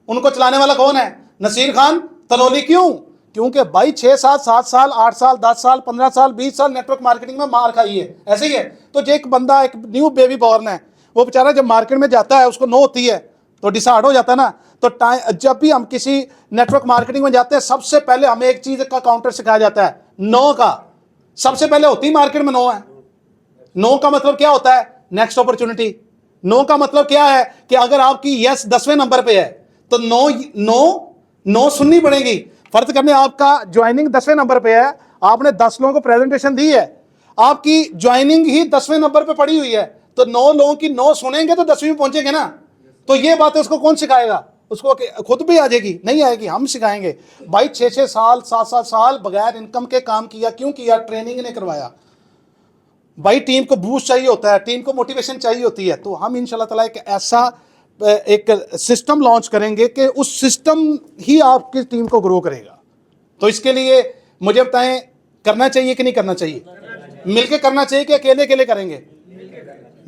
उनको चलाने वाला कौन है, नसीर खान तनोली। क्यों? क्योंकि भाई 6 साल 7 साल 8 साल 10 साल 15 साल 20 साल नेटवर्क मार्केटिंग में मार खाई है, ऐसे ही है। तो जो एक बंदा, एक न्यू बेबी बॉर्न है, वो बेचारा जब मार्केट में जाता है, उसको नो होती है तो डिसाइड हो जाता है ना। तो जब भी हम किसी नेटवर्क मार्केटिंग में जाते हैं, सबसे पहले हमें एक चीज का काउंटर सिखाया जाता है, नो का। सबसे पहले होती मार्केट में नो है। नो का मतलब क्या होता है, नेक्स्ट अपॉर्चुनिटी। नो का मतलब क्या है कि अगर आपकी यस 10वें नंबर पे है तो नो नो नो सुननी पड़ेगी। फर्ज करने आपका ज्वाइनिंग 10वें नंबर पे है, आपने 10 लोगों को प्रेजेंटेशन दी है, आपकी ज्वाइनिंग ही 10वें नंबर पे पड़ी हुई है, तो 9 लोगों की नो सुनेंगे तो 10वीं में पहुंचेंगे ना। तो ये बात है, उसको कौन सिखाएगा? उसको खुद भी आ जाएगी? नहीं आएगी, हम सिखाएंगे। भाई 6-6 साल 7-7 साल बगैर इनकम के काम किया, क्यों किया? ट्रेनिंग ने करवाया। भाई टीम को बूस्ट चाहिए होता है, टीम को मोटिवेशन चाहिए होती है। तो हम इंशाल्लाह ताला एक ऐसा एक सिस्टम लॉन्च करेंगे कि उस सिस्टम ही आपकी टीम को ग्रो करेगा। तो इसके लिए मुझे बताएं, करना चाहिए कि नहीं करना चाहिए? मिलके करना चाहिए कि अकेले अकेले करेंगे?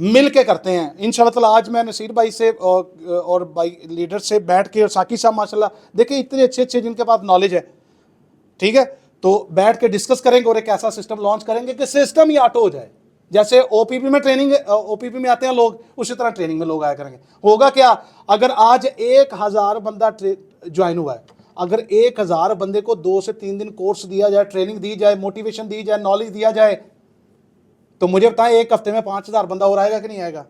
मिल के करते हैं इंशाल्लाह ताला। आज मैं नसीर भाई से और भाई लीडर से बैठ के, और साकी साहब माशाल्लाह देखिए इतने अच्छे अच्छे जिनके पास नॉलेज है, ठीक है, तो बैठ के डिस्कस करेंगे और एक ऐसा सिस्टम लॉन्च करेंगे कि सिस्टम ही ऑटो हो जाए। जैसे ओपीपी में ट्रेनिंग, ओपीपी में आते हैं लोग, उसी तरह ट्रेनिंग में लोग आया करेंगे। होगा क्या, अगर आज 1000 बंदा ज्वाइन हुआ है, अगर 1000 बंदे को 2 से 3 दिन कोर्स दिया जाए, ट्रेनिंग दी जाए, मोटिवेशन दी जाए, नॉलेज दिया जाए, तो मुझे बताएं 1 हफ्ते में 5000 बंदा और आएगा कि नहीं आएगा?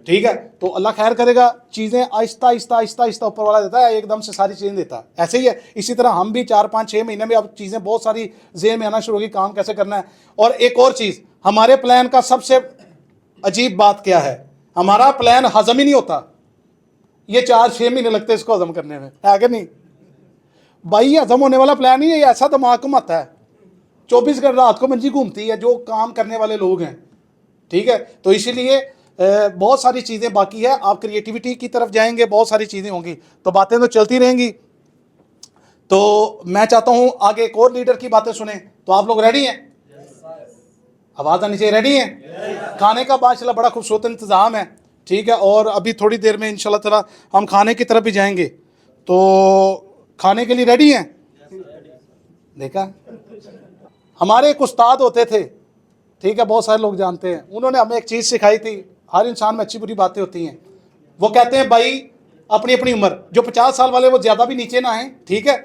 ठीक है, तो अल्लाह खैर करेगा। चीज़ें आहिस्ता आहिस्ता आहिस्ता आहिस्ता ऊपर वाला देता है, एकदम से सारी चीज़ें देता है। ऐसे ही है, इसी तरह हम भी 4-5-6 महीने में अब चीज़ें बहुत सारी जेहन में आना शुरू होगी, काम कैसे करना है। और एक और चीज़, हमारे प्लान का सबसे अजीब बात क्या है, हमारा प्लान हजम ही नहीं होता। ये 4-6 महीने लगते हैं इसको हजम करने में, है कि नहीं भाई? ये हजम होने वाला प्लान ही है, ये ऐसा दिमाग घुमाता है। 24 घंटे रात को मंजी घूमती है जो काम करने वाले लोग हैं, ठीक है। तो इसीलिए बहुत सारी चीज़ें बाकी है, आप क्रिएटिविटी की तरफ जाएंगे, बहुत सारी चीज़ें होंगी, तो बातें तो चलती रहेंगी। तो मैं चाहता हूं आगे एक और लीडर की बातें सुने। तो आप लोग रेडी हैं? आवाज़ आनी चाहिए, रेडी हैं? खाने का माशाल्लाह बड़ा खूबसूरत इंतज़ाम है, ठीक है। और अभी थोड़ी देर में इंशाल्लाह ताला हम खाने की तरफ भी जाएंगे, तो खाने के लिए रेडी हैं? देखा, हमारे एक उस्ताद होते थे, ठीक है, बहुत सारे लोग जानते हैं, उन्होंने हमें एक चीज़ सिखाई थी, हर इंसान में अच्छी बुरी बातें होती हैं। वो कहते हैं भाई अपनी अपनी उम्र, जो 50 साल वाले वो ज़्यादा भी नीचे ना आए, ठीक है,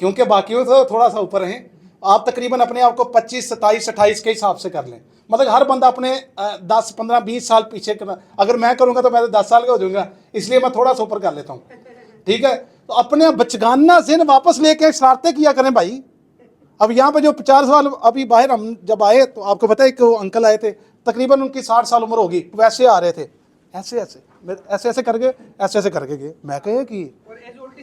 क्योंकि बाकियों से थोड़ा सा ऊपर हैं। आप तकरीबन अपने आप को 25, 27, 28 के हिसाब से कर लें। मतलब हर बंदा अपने 10, 15, 20 साल पीछे करना। अगर मैं करूँगा तो मैं तो 10 साल का हो जाऊँगा, इसलिए मैं थोड़ा सा ऊपर कर लेता हूँ, ठीक है। तो अपने बचगाना से वापस लेके शरारतें किया करें भाई। अब यहाँ पे जो 50 साल अभी बाहर हम जब आए तो आपको पता है कि वो अंकल आए थे, तकरीबन उनकी 60 साल उम्र होगी, वैसे आ रहे थे, ऐसे ऐसे ऐसे ऐसे करके ऐसे ऐसे करके गए। मैं कहे कि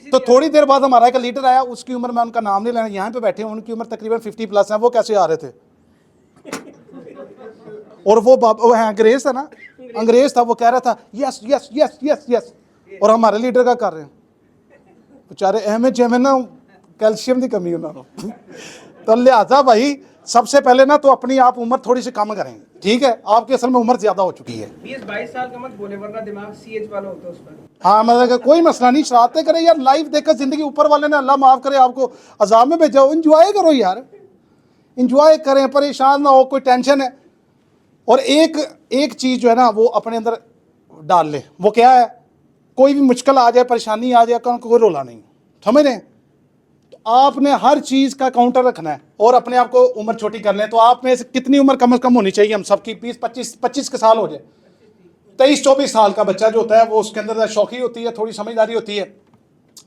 तो थोड़ी देर बाद हमारा एक लीडर आया, उसकी उम्र मैं उनका नाम नहीं लेना, यहाँ पे बैठे हैं, उनकी उम्र तकरीबन 50+ है, वो कैसे आ रहे थे। और वो है अंग्रेज था ना, अंग्रेज था, वो कह रहा था yes yes yes yes yes, और हमारे लीडर का कर रहे हैं बेचारे अहमद जैमे ना कैल्शियम की कमी उन्होंने। तो लिहाजा भाई सबसे पहले ना तो अपनी आप उम्र थोड़ी सी कम करें, ठीक है। आपकी असल में उम्र ज्यादा हो चुकी है। 20-22 साल का मत बोले वरना दिमाग सीएच वाला होता है उस पर। हाँ मतलब कोई मसला नहीं, शरारतें करें यार, लाइफ देखकर जिंदगी ऊपर वाले ने अल्लाह माफ करे आपको अजाब में भेजा, इंजॉय करो यार, इंजॉय करें, परेशान ना हो, कोई टेंशन है। और एक चीज जो है ना वो अपने अंदर डाल ले, वो क्या है, कोई भी मुश्किल आ जाए, परेशानी आ जाए, कोई रोला नहीं, समझ रहे हैं। तो आपने हर चीज का काउंटर रखना है और अपने आप को उम्र छोटी कर लें। तो आप में से कितनी उम्र कम से कम होनी चाहिए हम सबकी, 20-25 के साल हो जाए। 23-24 साल का बच्चा जो होता है वो उसके अंदर शौकी होती है, थोड़ी समझदारी होती है,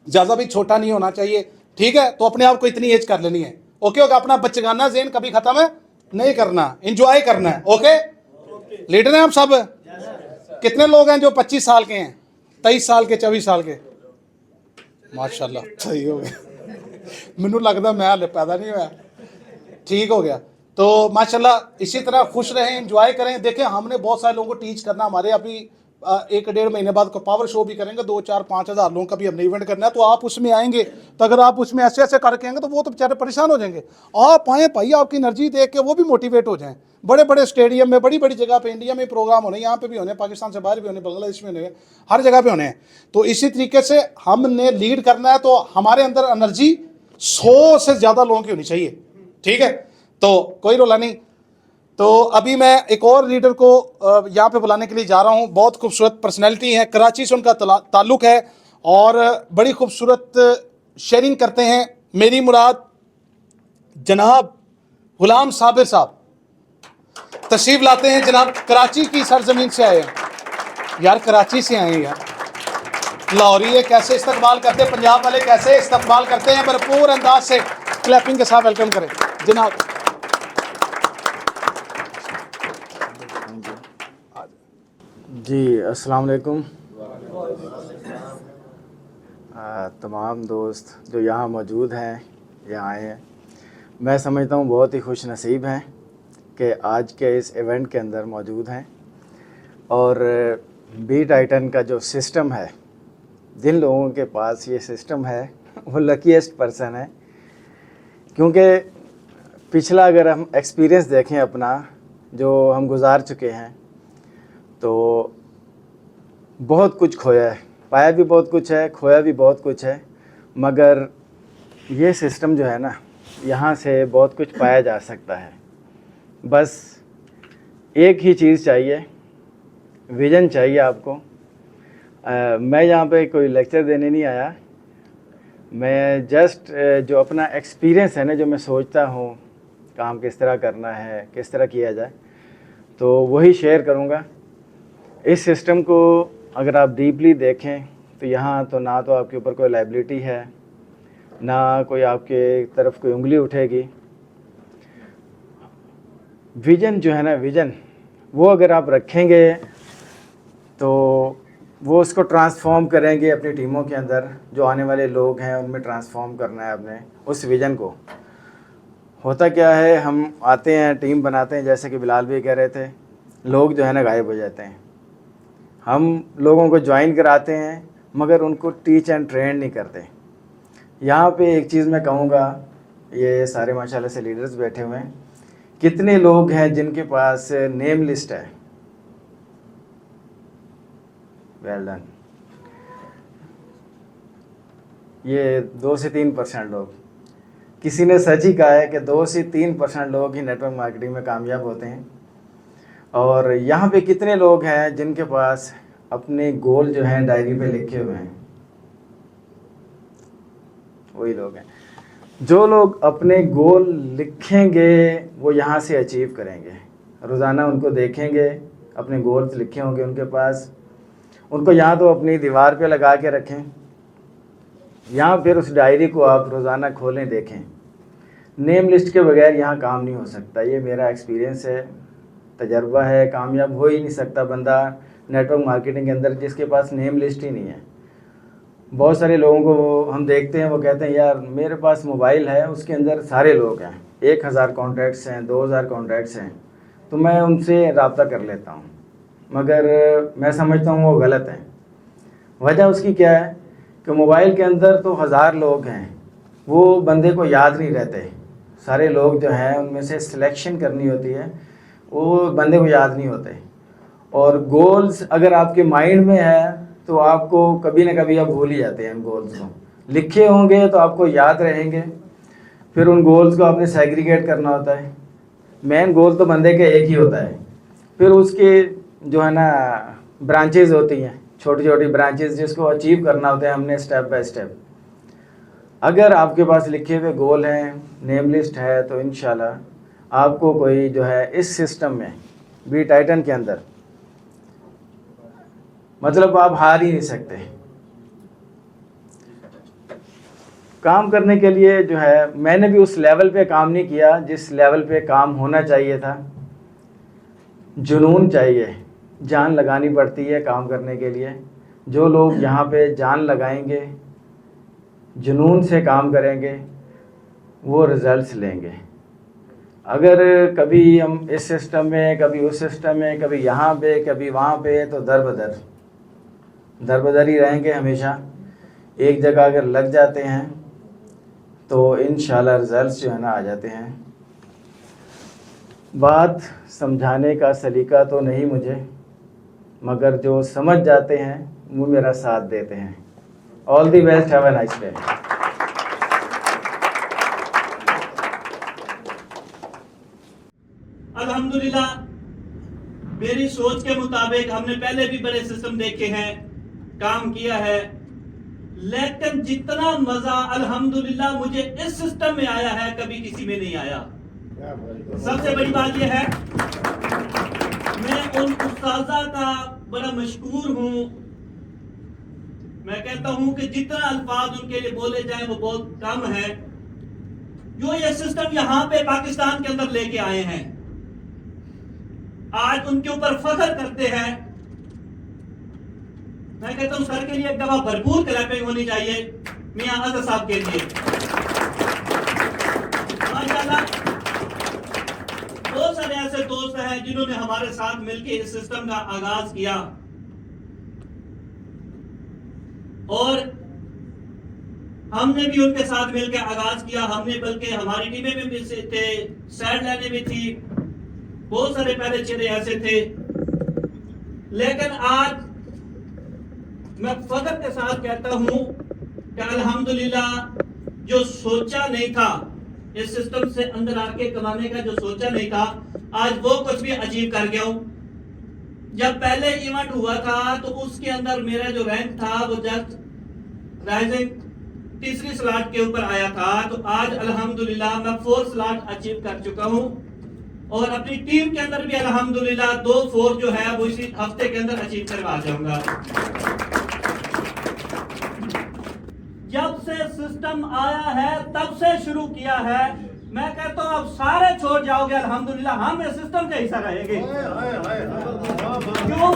ज़्यादा भी छोटा नहीं होना चाहिए, ठीक है। तो अपने आप को इतनी एज कर लेनी है, ओके होगा। अपना बचगाना ज़हन कभी ख़त्म है नहीं करना, इंजॉय करना है, ओके। लीडर हैं आप सब। कितने लोग हैं जो 25 साल के हैं, 23 साल के, 24 साल के? माशाल्लाह सही हो गया। मैनू लगता मैं हाले पैदा नहीं हुआ, ठीक हो गया। तो माशाल्लाह इसी तरह खुश रहें, एंजॉय करें। देखें हमने बहुत सारे लोगों को टीच करना, हमारे अभी 1-1.5 महीने बाद को पावर शो भी करेंगे, 2-4-5 हज़ार लोगों का भी हमने इवेंट करना है। तो आप उसमें आएंगे, तो अगर आप उसमें ऐसे ऐसे करके आएंगे तो वो तो बेचारे परेशान हो जाएंगे। आप आएँ भाई, आपकी एनर्जी देख के वो भी मोटिवेट हो जाएं। बड़े बड़े स्टेडियम में, बड़ी बड़ी जगह पे इंडिया में प्रोग्राम होने, यहाँ पे भी होने, पाकिस्तान से बाहर भी होने, बांग्लादेश में होने, हर जगह पे होने हैं। तो इसी तरीके से हमने लीड करना है, तो हमारे अंदर एनर्जी 100 से ज़्यादा लोगों की होनी चाहिए, ठीक है। तो कोई रोला नहीं। तो अभी मैं एक और लीडर को यहाँ पे बुलाने के लिए जा रहा हूँ। बहुत खूबसूरत पर्सनैलिटी है, कराची से उनका ताल्लुक़ है और बड़ी खूबसूरत शेयरिंग करते हैं। मेरी मुराद जनाब गुलाम साबिर साहब तशरीफ लाते हैं। जनाब कराची की सरजमीन से आए हैं यार, कराची से आए हैं यार। लाहौरी ये कैसे इस्तकबाल करते हैं, पंजाब वाले कैसे इस्तकबाल करते हैं, भरपूर अंदाज से क्लैपिंग के साथ वेलकम करें जनाब। जी अस्सलाम वालेकुम। तमाम दोस्त जो यहाँ मौजूद हैं, यहाँ आए हैं, मैं समझता हूँ बहुत ही खुश नसीब हैं कि आज के इस इवेंट के अंदर मौजूद हैं। और बी टाइटन का जो सिस्टम है, जिन लोगों के पास ये सिस्टम है वो लकीएस्ट पर्सन है। क्योंकि पिछला अगर हम एक्सपीरियंस देखें अपना जो हम गुजार चुके हैं, तो बहुत कुछ खोया है, पाया भी बहुत कुछ है, खोया भी बहुत कुछ है। मगर ये सिस्टम जो है ना, यहाँ से बहुत कुछ पाया जा सकता है। बस एक ही चीज़ चाहिए, विज़न चाहिए आपको। मैं यहाँ पे कोई लेक्चर देने नहीं आया, मैं जस्ट जो अपना एक्सपीरियंस है ना, जो मैं सोचता हूँ काम किस तरह करना है, किस तरह किया जाए, तो वही शेयर करूँगा। इस सिस्टम को अगर आप डीपली देखें तो यहाँ तो ना तो आपके ऊपर कोई लायबिलिटी है, ना कोई आपके तरफ कोई उंगली उठेगी। विज़न जो है ना, विज़न वो अगर आप रखेंगे तो वो उसको ट्रांसफॉर्म करेंगे अपनी टीमों के अंदर। जो आने वाले लोग हैं उनमें ट्रांसफॉर्म करना है अपने उस विज़न को। होता क्या है, हम आते हैं, टीम बनाते हैं, जैसे कि बिलाल भी कह रहे थे, लोग जो है ना गायब हो जाते हैं। हम लोगों को ज्वाइन कराते हैं मगर उनको टीच एंड ट्रेन नहीं करते। यहाँ पे एक चीज़ मैं कहूँगा, ये सारे माशाल्लाह से लीडर्स बैठे हुए हैं, कितने लोग हैं जिनके पास नेम लिस्ट है? Well done. ये 2 से 3% लोग, किसी ने सच ही कहा है कि 2 से 3% लोग ही नेटवर्क मार्केटिंग में कामयाब होते हैं। और यहाँ पे कितने लोग हैं जिनके पास अपने गोल जो हैं डायरी पे लिखे हुए हैं? वही लोग हैं। जो लोग अपने गोल लिखेंगे वो यहाँ से अचीव करेंगे। रोज़ाना उनको देखेंगे, अपने गोल्स लिखे होंगे उनके पास, उनको या तो अपनी दीवार पे लगा के रखें या फिर उस डायरी को आप रोज़ाना खोलें देखें। नेम लिस्ट के बगैर यहाँ काम नहीं हो सकता, ये मेरा एक्सपीरियंस है, तजर्बा है। कामयाब हो ही नहीं सकता बंदा नेटवर्क मार्केटिंग के अंदर जिसके पास नेम लिस्ट ही नहीं है। बहुत सारे लोगों को हम देखते हैं, वो कहते हैं यार मेरे पास मोबाइल है, उसके अंदर सारे लोग हैं, 1000 कॉन्टैक्ट्स हैं, 2000 कॉन्टैक्ट्स हैं, तो मैं उनसे रब्ता कर लेता हूँ, मगर मैं समझता हूँ वो गलत है। वजह उसकी क्या है कि मोबाइल के अंदर तो 1000 लोग हैं, वो बंदे को याद नहीं रहते। सारे लोग जो हैं उनमें से सिलेक्शन करनी होती है, वो बंदे को याद नहीं होते। और गोल्स अगर आपके माइंड में है तो आपको कभी ना कभी आप भूल ही जाते हैं उन गोल्स को। लिखे होंगे तो आपको याद रहेंगे, फिर उन गोल्स को आपने सेग्रीगेट करना होता है। मेन गोल तो बंदे का एक ही होता है, फिर उसके जो है ना ब्रांचेज होती हैं, छोटी छोटी ब्रांचेज जिसको अचीव करना होता है हमने स्टेप बाय स्टेप। अगर आपके पास लिखे हुए गोल हैं, नेम लिस्ट है, तो इंशाल्लाह आपको कोई जो है इस सिस्टम में बी टाइटन के अंदर मतलब आप हार ही नहीं सकते। काम करने के लिए जो है मैंने भी उस लेवल पे काम नहीं किया जिस लेवल पे काम होना चाहिए था। जुनून चाहिए, जान लगानी पड़ती है काम करने के लिए। जो लोग यहाँ पे जान लगाएंगे, जुनून से काम करेंगे, वो रिज़ल्ट्स लेंगे। अगर कभी हम इस सिस्टम में, कभी उस सिस्टम में, कभी यहाँ पे, कभी वहाँ पे, तो दर बदर ही रहेंगे हमेशा। एक जगह अगर लग जाते हैं तो इंशाल्लाह रिज़ल्ट्स जो है ना आ जाते हैं। बात समझाने का सलीका तो नहीं मुझे, मगर जो समझ जाते हैं वो मेरा साथ देते हैं। All the best, have a nice day. अल्हम्दुलिल्लाह मेरी सोच के मुताबिक हमने पहले भी बड़े सिस्टम देखे हैं, काम किया है, लेकिन जितना मजा अल्हम्दुलिल्लाह मुझे इस सिस्टम में आया है कभी किसी में नहीं आया। सबसे बड़ी बात यह है मैं उन उस्ताजा का बड़ा मशकूर हूं। मैं कहता हूं कि जितना अल्फाज उनके लिए बोले जाए वो बहुत कम है, जो ये सिस्टम यहां पे पाकिस्तान के अंदर लेके आए हैं। आज उनके ऊपर फख्र करते हैं। मैं कहता हूं सर के लिए एक दफा भरपूर क्लैपिंग होनी चाहिए मियां अजहर साहब के लिए। माशाल्लाह बहुत सारे ऐसे दोस्त हैं जिन्होंने हमारे साथ मिलकर इस सिस्टम का आगाज किया, और हमने भी उनके साथ मिलकर आगाज किया। हमने बल्कि हमारी टीमें में भी थे, सैड लाइनें भी थी, बहुत सारे पहले चेहरे ऐसे थे। लेकिन आज मैं फख्र के साथ कहता हूं कि अल्हम्दुलिल्लाह जो सोचा नहीं था इस सिस्टम से अंदर आके कमाने का, जो सोचा नहीं था, आज वो कुछ भी अचीव कर गया हूं। जब पहले इवेंट हुआ था तो उसके अंदर मेरा जो रैंक था वो जस्ट राइजिंग तीसरी स्लॉट के ऊपर आया था, तो आज अल्हम्दुलिल्लाह मैं 4 स्लॉट अचीव कर चुका हूं, और अपनी टीम के अंदर भी अल्हम्दुलिल्लाह 2 4 जो है वो इसी हफ्ते के अंदर अचीव करवा जाऊंगा। जब से सिस्टम आया है तब से शुरू किया है, मैं कहता हूं अब सारे छोड़ जाओगे अल्हम्दुलिल्लाह, हम इस सिस्टम का हिस्सा रहेंगे। क्यों?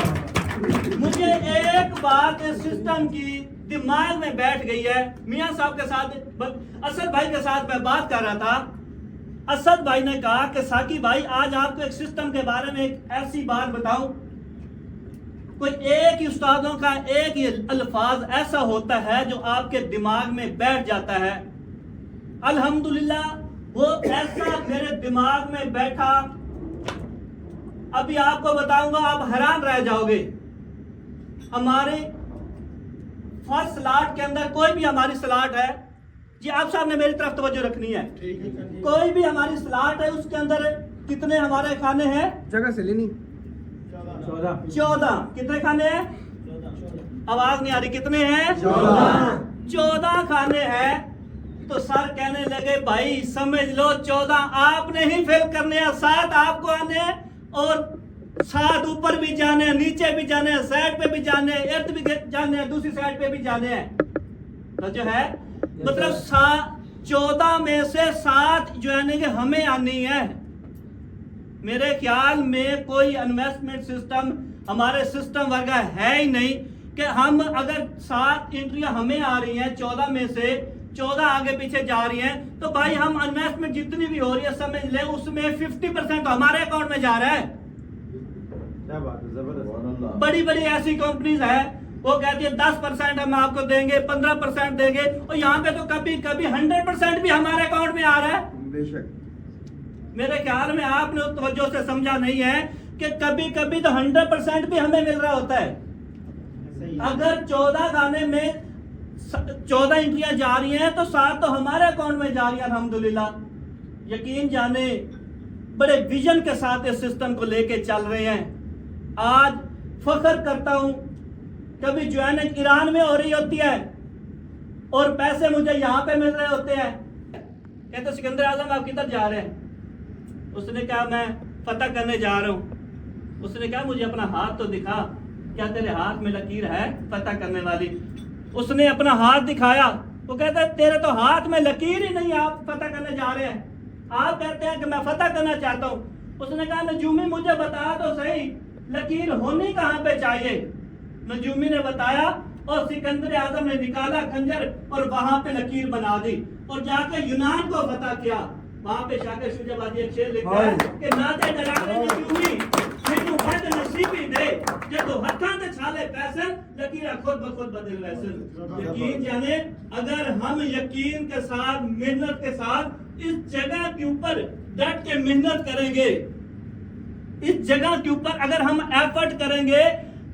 मुझे एक बात इस सिस्टम की दिमाग में बैठ गई है। मियां साहब के साथ, असद भाई के साथ मैं बात कर रहा था। असद भाई ने कहा कि साकी भाई आज आपको एक सिस्टम के बारे में एक ऐसी बात बताऊं, कोई एक ही उस्तादों का एक ही अल्फाज ऐसा होता है जो आपके दिमाग में बैठ जाता है। अल्हम्दुलिल्लाह वो ऐसा मेरे दिमाग में बैठा, अभी आपको बताऊंगा, आप हैरान रह जाओगे। हमारे फर्स्ट स्लॉट के अंदर कोई भी हमारी स्लॉट है जी, आप साहब ने मेरी तरफ तवज्जो रखनी है। कोई भी हमारी स्लॉट है उसके अंदर कितने हमारे खाने हैं? जगह से लेनी 14। कितने खाने हैं? आवाज नहीं आ रही, कितने हैं? 14 खाने हैं। तो सर कहने लगे भाई समझ लो 14 आपने ही फेल करने हैं, 7 आपको आने हैं और 7 ऊपर भी जाने हैं, नीचे भी जाने हैं, साइड पे भी जाने हैं, इर्द भी जाने हैं, दूसरी साइड पे भी जाने हैं। तो जो है मतलब 14 में से 7 जो है कि हमें आनी है। मेरे ख्याल में कोई इन्वेस्टमेंट सिस्टम हमारे सिस्टम वर्गा है ही नहीं कि हम अगर 7 एंट्रियां हमें आ रही हैं 14 में से 14 आगे पीछे जा रही हैं, तो भाई हम इन्वेस्टमेंट जितनी भी हो रही है समझ ले उसमें 50% तो हमारे अकाउंट में जा रहा है। क्या बात है, जबरदस्त। बड़ी बड़ी ऐसी कंपनीज है वो कहती है 10% हम आपको देंगे, 15% देंगे, और यहाँ पे तो कभी कभी 100% भी हमारे अकाउंट में आ रहा है। बेशक मेरे ख्याल में आपने उस तवज्जो से समझा नहीं है कि कभी कभी तो 100% भी हमें मिल रहा होता है। अगर 14 गाने में 14 एंट्रियां जा रही हैं तो 7 तो हमारे अकाउंट में जा रही है अल्हम्दुलिल्लाह। यकीन जाने बड़े विजन के साथ इस सिस्टम को लेके चल रहे हैं। आज फख्र करता हूं, कभी ज्वाइनिंग ईरान में हो रही होती है और पैसे मुझे यहां पे मिल रहे होते हैं। कहते सिकंदर आजम आप किधर जा रहे हैं? उसने कहा मैं फतह करने जा रहा हूं। उसने कहा मुझे अपना हाथ तो दिखा, क्या तेरे हाथ में लकीर है फतह करने वाली? उसने अपना हाथ दिखाया। वो कहता है तेरे तो हाथ में लकीर ही नहीं, आप फतह करने जा रहे हैं। आप कहते हैं कि मैं फतह करना चाहता हूं। उसने कहा नजूमी मुझे बता तो सही लकीर होनी कहां पे चाहिए? नजूमी ने बताया और सिकंदर आजम ने निकाला खंजर और वहां पे लकीर बना दी और जाके यूनान को फतह किया। वहां पे शाकिर शुजाबादी एक शेर लिखता है कि नाते डरावे नजूमी जिन्हों बद नसीबी दे जो हत्थां ते छाले पैसन लकीर खुद ब खुद बदल वैसन। यकीन जाने अगर हम यकीन के साथ मेहनत के साथ इस जगह के ऊपर डट के मेहनत करेंगे, इस जगह के ऊपर अगर हम एफर्ट करेंगे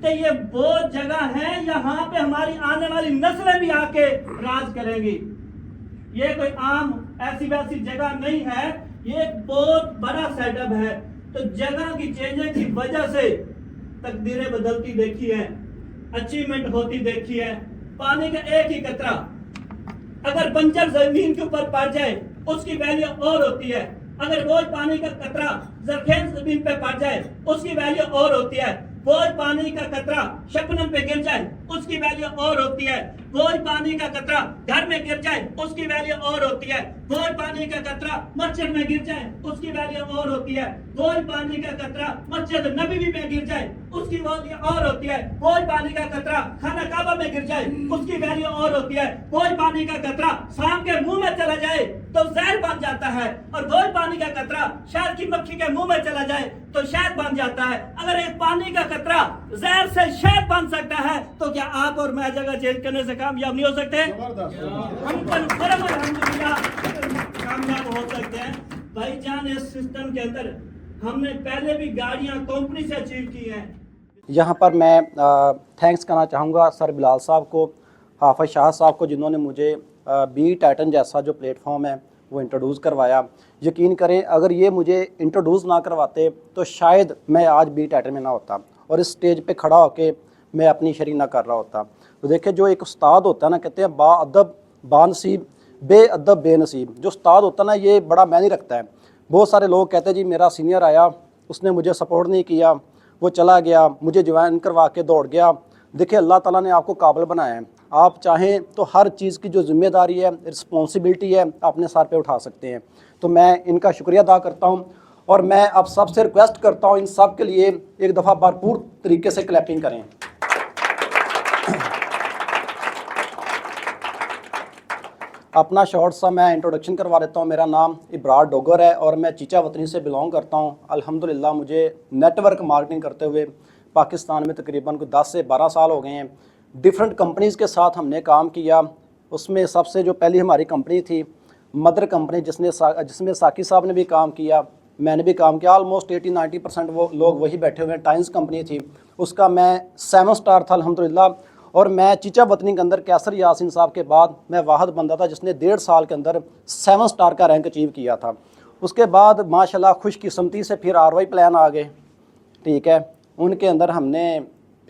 तो ये वो जगह है यहाँ पे हमारी आने वाली नस्लें भी आके राज करेंगी। ये कोई आम ऐसी वैसी जगह नहीं है, ये एक बहुत बड़ा सेटअप है। तो जगह की चेंजिंग की वजह से तकदीरें बदलती देखी है, अचीवमेंट होती देखी है। पानी का एक ही कतरा अगर बंजर जमीन के ऊपर पड़ जाए उसकी वैल्यू और होती है, अगर बोझ पानी का कतरा जरखेज जमीन पे पड़ जाए उसकी वैल्यू और होती है, बोझ पानी का कतरा शबनम पे गिर जाए उसकी वैल्यू और होती है, बोझ पानी का कतरा घर में गिर जाए उसकी वैल्यू और होती है, बोझ पानी का कतरा मस्जिद में गिर जाए उसकी वैल्यू और होती है, बोझ पानी का कतरा मस्जिद नबवी में गिर जाए उसकी वैल्यू और होती है, बोझ पानी का कतरा खाना काबा में गिर जाए उसकी वैल्यू और होती है, बोझ पानी का कतरा सांप के मुंह में चला जाए तो जहर बन जाता है, और बोझ पानी का कतरा शहद की मक्खी के मुंह में चला जाए तो शहद बन जाता है। अगर एक पानी का कतरा जहर से शहद बन सकता है तो क्या आप और मैं जगह चेंज करने से कामयाब नहीं हो सकते? हम कन्फर्म अल्हम्दुलिल्लाह कामयाब हो सकते हैं। भाईजान इस सिस्टम के अंदर हमने पहले भी गाड़ियां कंपनी से अचीव की हैं। यहाँ पर मैं थैंक्स करना चाहूँगा सर बिलाल साहब को, हाफिज शाह साहब को, जिन्होंने मुझे बी टाइटन जैसा जो प्लेटफॉर्म है वो इंट्रोड्यूस करवाया। यकीन करें अगर ये मुझे इंट्रोड्यूस ना करवाते तो शायद मैं आज बी टाइटन में ना होता और इस स्टेज पे खड़ा होके मैं अपनी शरीक ना कर रहा होता। तो देखिए जो एक उस्ताद होता है ना, कहते हैं बाअदब बानसीब बेअदब बेनसीब। जो उस्ताद होता है ना ये बड़ा मायने रखता है। बहुत सारे लोग कहते हैं जी मेरा सीनियर आया उसने मुझे सपोर्ट नहीं किया, वो चला गया, मुझे ज्वाइन करवा के दौड़ गया। देखिए अल्लाह ताला ने आपको काबिल बनाया है, आप चाहें तो हर चीज़ की जो जिम्मेदारी है रिस्पॉन्सिबिलिटी है अपने सर पे उठा सकते हैं। तो मैं इनका शुक्रिया अदा करता हूं और मैं अब सबसे रिक्वेस्ट करता हूं इन सब के लिए एक दफ़ा भरपूर तरीके से क्लैपिंग करें। अपना शॉर्ट सा मैं इंट्रोडक्शन करवा देता हूँ। मेरा नाम इब्रार डोगर है और मैं चीचा वतनी से बिलोंग करता हूँ। अल्हम्दुलिल्लाह मुझे नेटवर्क मार्केटिंग करते हुए पाकिस्तान में तकरीबन कोई 10 से 12 साल हो गए हैं। डिफरेंट कंपनीज़ के साथ हमने काम किया। उसमें सबसे जो पहली हमारी कंपनी थी मदर कंपनी, जिसमें साकी साहब ने भी काम किया, मैंने भी काम किया। ऑलमोस्ट 80-90% वो लोग वही बैठे हुए हैं। टाइम्स कंपनी थी, उसका मैं 7 स्टार था अल्हम्दुलिल्लाह। और मैं चीचा वतनी के अंदर कैसर यासीन साहब के बाद मैं वाहद बंदा था जिसने 1.5 साल के अंदर 7 स्टार का रैंक अचीव किया था। उसके बाद माशाल्लाह खुशकिस्मती से फिर RY प्लान आ गए, ठीक है। उनके अंदर हमने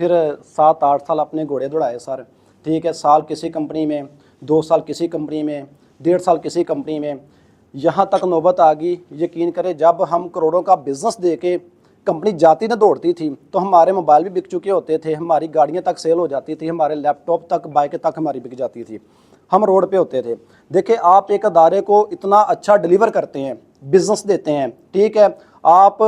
फिर 7-8 साल अपने घोड़े दौड़ाए सर, ठीक है। साल किसी कंपनी में, 2 साल किसी कंपनी में, 1.5 साल किसी कंपनी में, यहाँ तक नौबत आ गई, यकीन करें जब हम करोड़ों का बिज़नेस दे के कंपनी जाती ना दौड़ती थी तो हमारे मोबाइल भी बिक चुके होते थे, हमारी गाड़ियाँ तक सेल हो जाती थी, हमारे लैपटॉप तक, बाइक तक हमारी बिक जाती थी, हम रोड पे होते थे। देखिए आप एक अदारे को इतना अच्छा डिलीवर करते हैं, बिज़नेस देते हैं, ठीक है, आप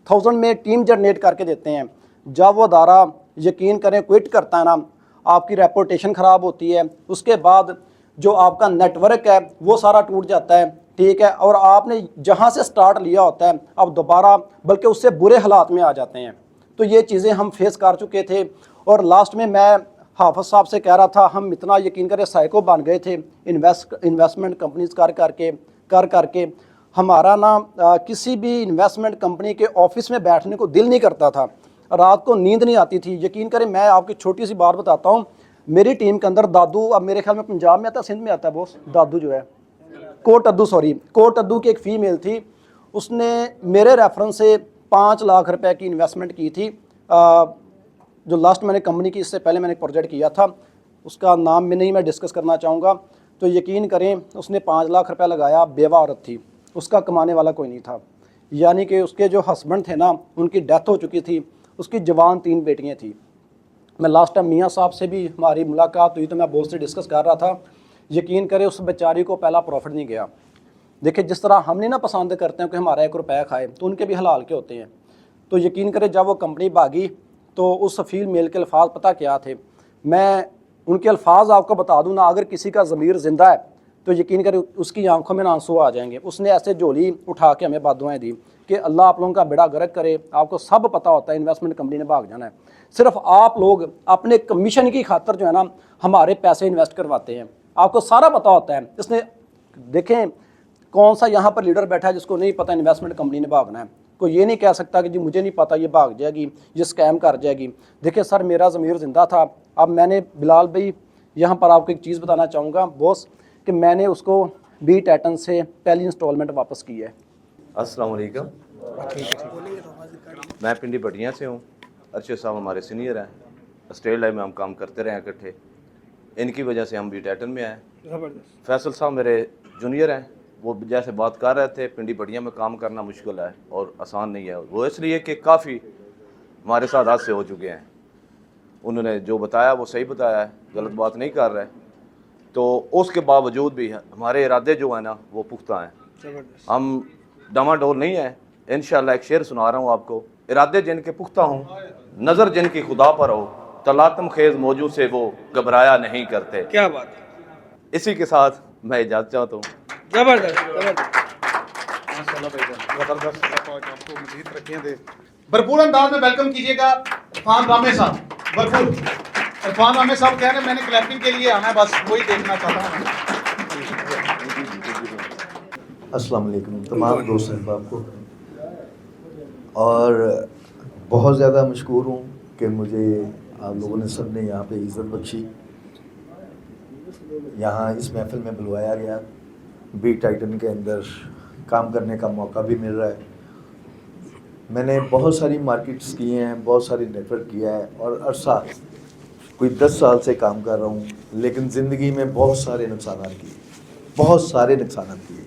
1000 में टीम जनरेट करके देते हैं, जब वो अदारा यकीन करें क्विट करता है ना, आपकी रेपुटेशन ख़राब होती है, उसके बाद जो आपका नेटवर्क है वो सारा टूट जाता है, ठीक है, और आपने जहाँ से स्टार्ट लिया होता है अब दोबारा बल्कि उससे बुरे हालात में आ जाते हैं। तो ये चीज़ें हम फेस कर चुके थे और लास्ट में मैं हाफिज़ साहब से कह रहा था, हम इतना यकीन करें साइको बन गए थे इन्वेस्टमेंट कंपनीज कर करके हमारा ना किसी भी इन्वेस्टमेंट कंपनी के ऑफिस में बैठने को दिल नहीं करता था, रात को नींद नहीं आती थी। यकीन करें मैं आपकी छोटी सी बात बताता हूँ, मेरी टीम के अंदर दादू, अब मेरे ख्याल में पंजाब में आता, सिंध में आता है बॉस, दादू जो है, कोट अद्दू की एक फ़ीमेल थी, उसने मेरे रेफरेंस से 5 लाख रुपए की इन्वेस्टमेंट की थी। जो लास्ट मैंने कंपनी की, इससे पहले मैंने एक प्रोजेक्ट किया था, उसका नाम में नहीं मैं डिस्कस करना चाहूँगा। तो यकीन करें उसने 5 लाख रुपए लगाया, बेवा औरत थी, उसका कमाने वाला कोई नहीं था, यानी कि उसके जो हस्बैंड थे ना उनकी डेथ हो चुकी थी, उसकी जवान 3 बेटियाँ थी। मैं लास्ट टाइम मियाँ साहब से भी हमारी मुलाकात हुई तो मैं बॉस से डिस्कस कर रहा था, यकीन करें उस बेचारी को पहला प्रॉफिट नहीं गया। देखिए जिस तरह हम नहीं ना पसंद करते हैं कि हमारा 1 रुपया खाए, तो उनके भी हलाल के होते हैं। तो यकीन करें जब वो कंपनी भागी तो उस फीमेल के अल्फाज पता क्या थे, मैं उनके अल्फाज आपको बता दूं ना, अगर किसी का ज़मीर ज़िंदा है तो यकीन करें उसकी आंखों में ना आंसू आ जाएंगे। उसने ऐसे झोली उठा के हमें बद्दुआएं दी कि अल्लाह आप लोगों का बेड़ा गर्क करे, आपको सब पता होता है इन्वेस्टमेंट कंपनी ने भाग जाना है, सिर्फ आप लोग अपने कमीशन की खातर जो है ना हमारे पैसे इन्वेस्ट करवाते हैं, आपको सारा पता होता है। इसने देखें कौन सा यहाँ पर लीडर बैठा है जिसको नहीं पता इन्वेस्टमेंट कंपनी ने भागना है। कोई ये नहीं कह सकता कि जी मुझे नहीं पता ये भाग जाएगी, ये स्कैम कर जाएगी। देखिए सर मेरा ज़मीर ज़िंदा था। अब मैंने बिलाल भाई यहाँ पर आपको एक चीज़ बताना चाहूँगा बॉस, कि मैंने उसको बी टाइटन से पहली इंस्टॉलमेंट वापस की है। अस्सलाम वालेकुम, मैं पिंडी भटिया से हूँ। अरशद साहब हमारे सीनियर हैं, स्टेट लाइव में हम काम करते रहे हैं इकट्ठे, इनकी वजह से हम बी टाइटन में आए। फैसल साहब मेरे जूनियर हैं, वो जैसे बात कर रहे थे पिंडी भटिया में काम करना मुश्किल है और आसान नहीं है, वो इसलिए कि काफ़ी हमारे साथ हादसे हो चुके हैं। उन्होंने जो बताया वो सही बताया है, गलत बात नहीं कर रहे। तो उसके बावजूद भी हमारे इरादे जो है ना वो पुख्ता हैं, हम डामाडोल नहीं है। इंशाल्लाह एक शेर सुना रहा हूँ आपको, इरादे जिनके पुख्ता हों, नज़र जिनकी खुदा पर हो, तलातम खेज मौजू से वो घबराया नहीं करते। क्या बात है, इसी के साथ मैं इजाज़त चाहता हूँ। भरपूर अंदाज में वेलकम कीजिएगा इरफान रामे साहब। भरपूर इरफान रामे साहब कह रहे हैं मैंने क्लैपिंग के लिए आना है, बस वही देखना चाहता हूँ। अस्सलाम वालेकुम तमाम दोस्त अहबाब को, और बहुत ज़्यादा मशकूर हूँ कि मुझे आप लोगों ने सब ने यहाँ पे इज़्ज़त बख्शी, यहाँ इस महफ़िल में बुलवाया गया, बी टाइटन के अंदर काम करने का मौका भी मिल रहा है। मैंने बहुत सारी मार्केट्स की हैं, बहुत सारी नेटवर्क किया है और अरसा कोई 10 साल से काम कर रहा हूँ, लेकिन ज़िंदगी में बहुत सारे नुकसान किए।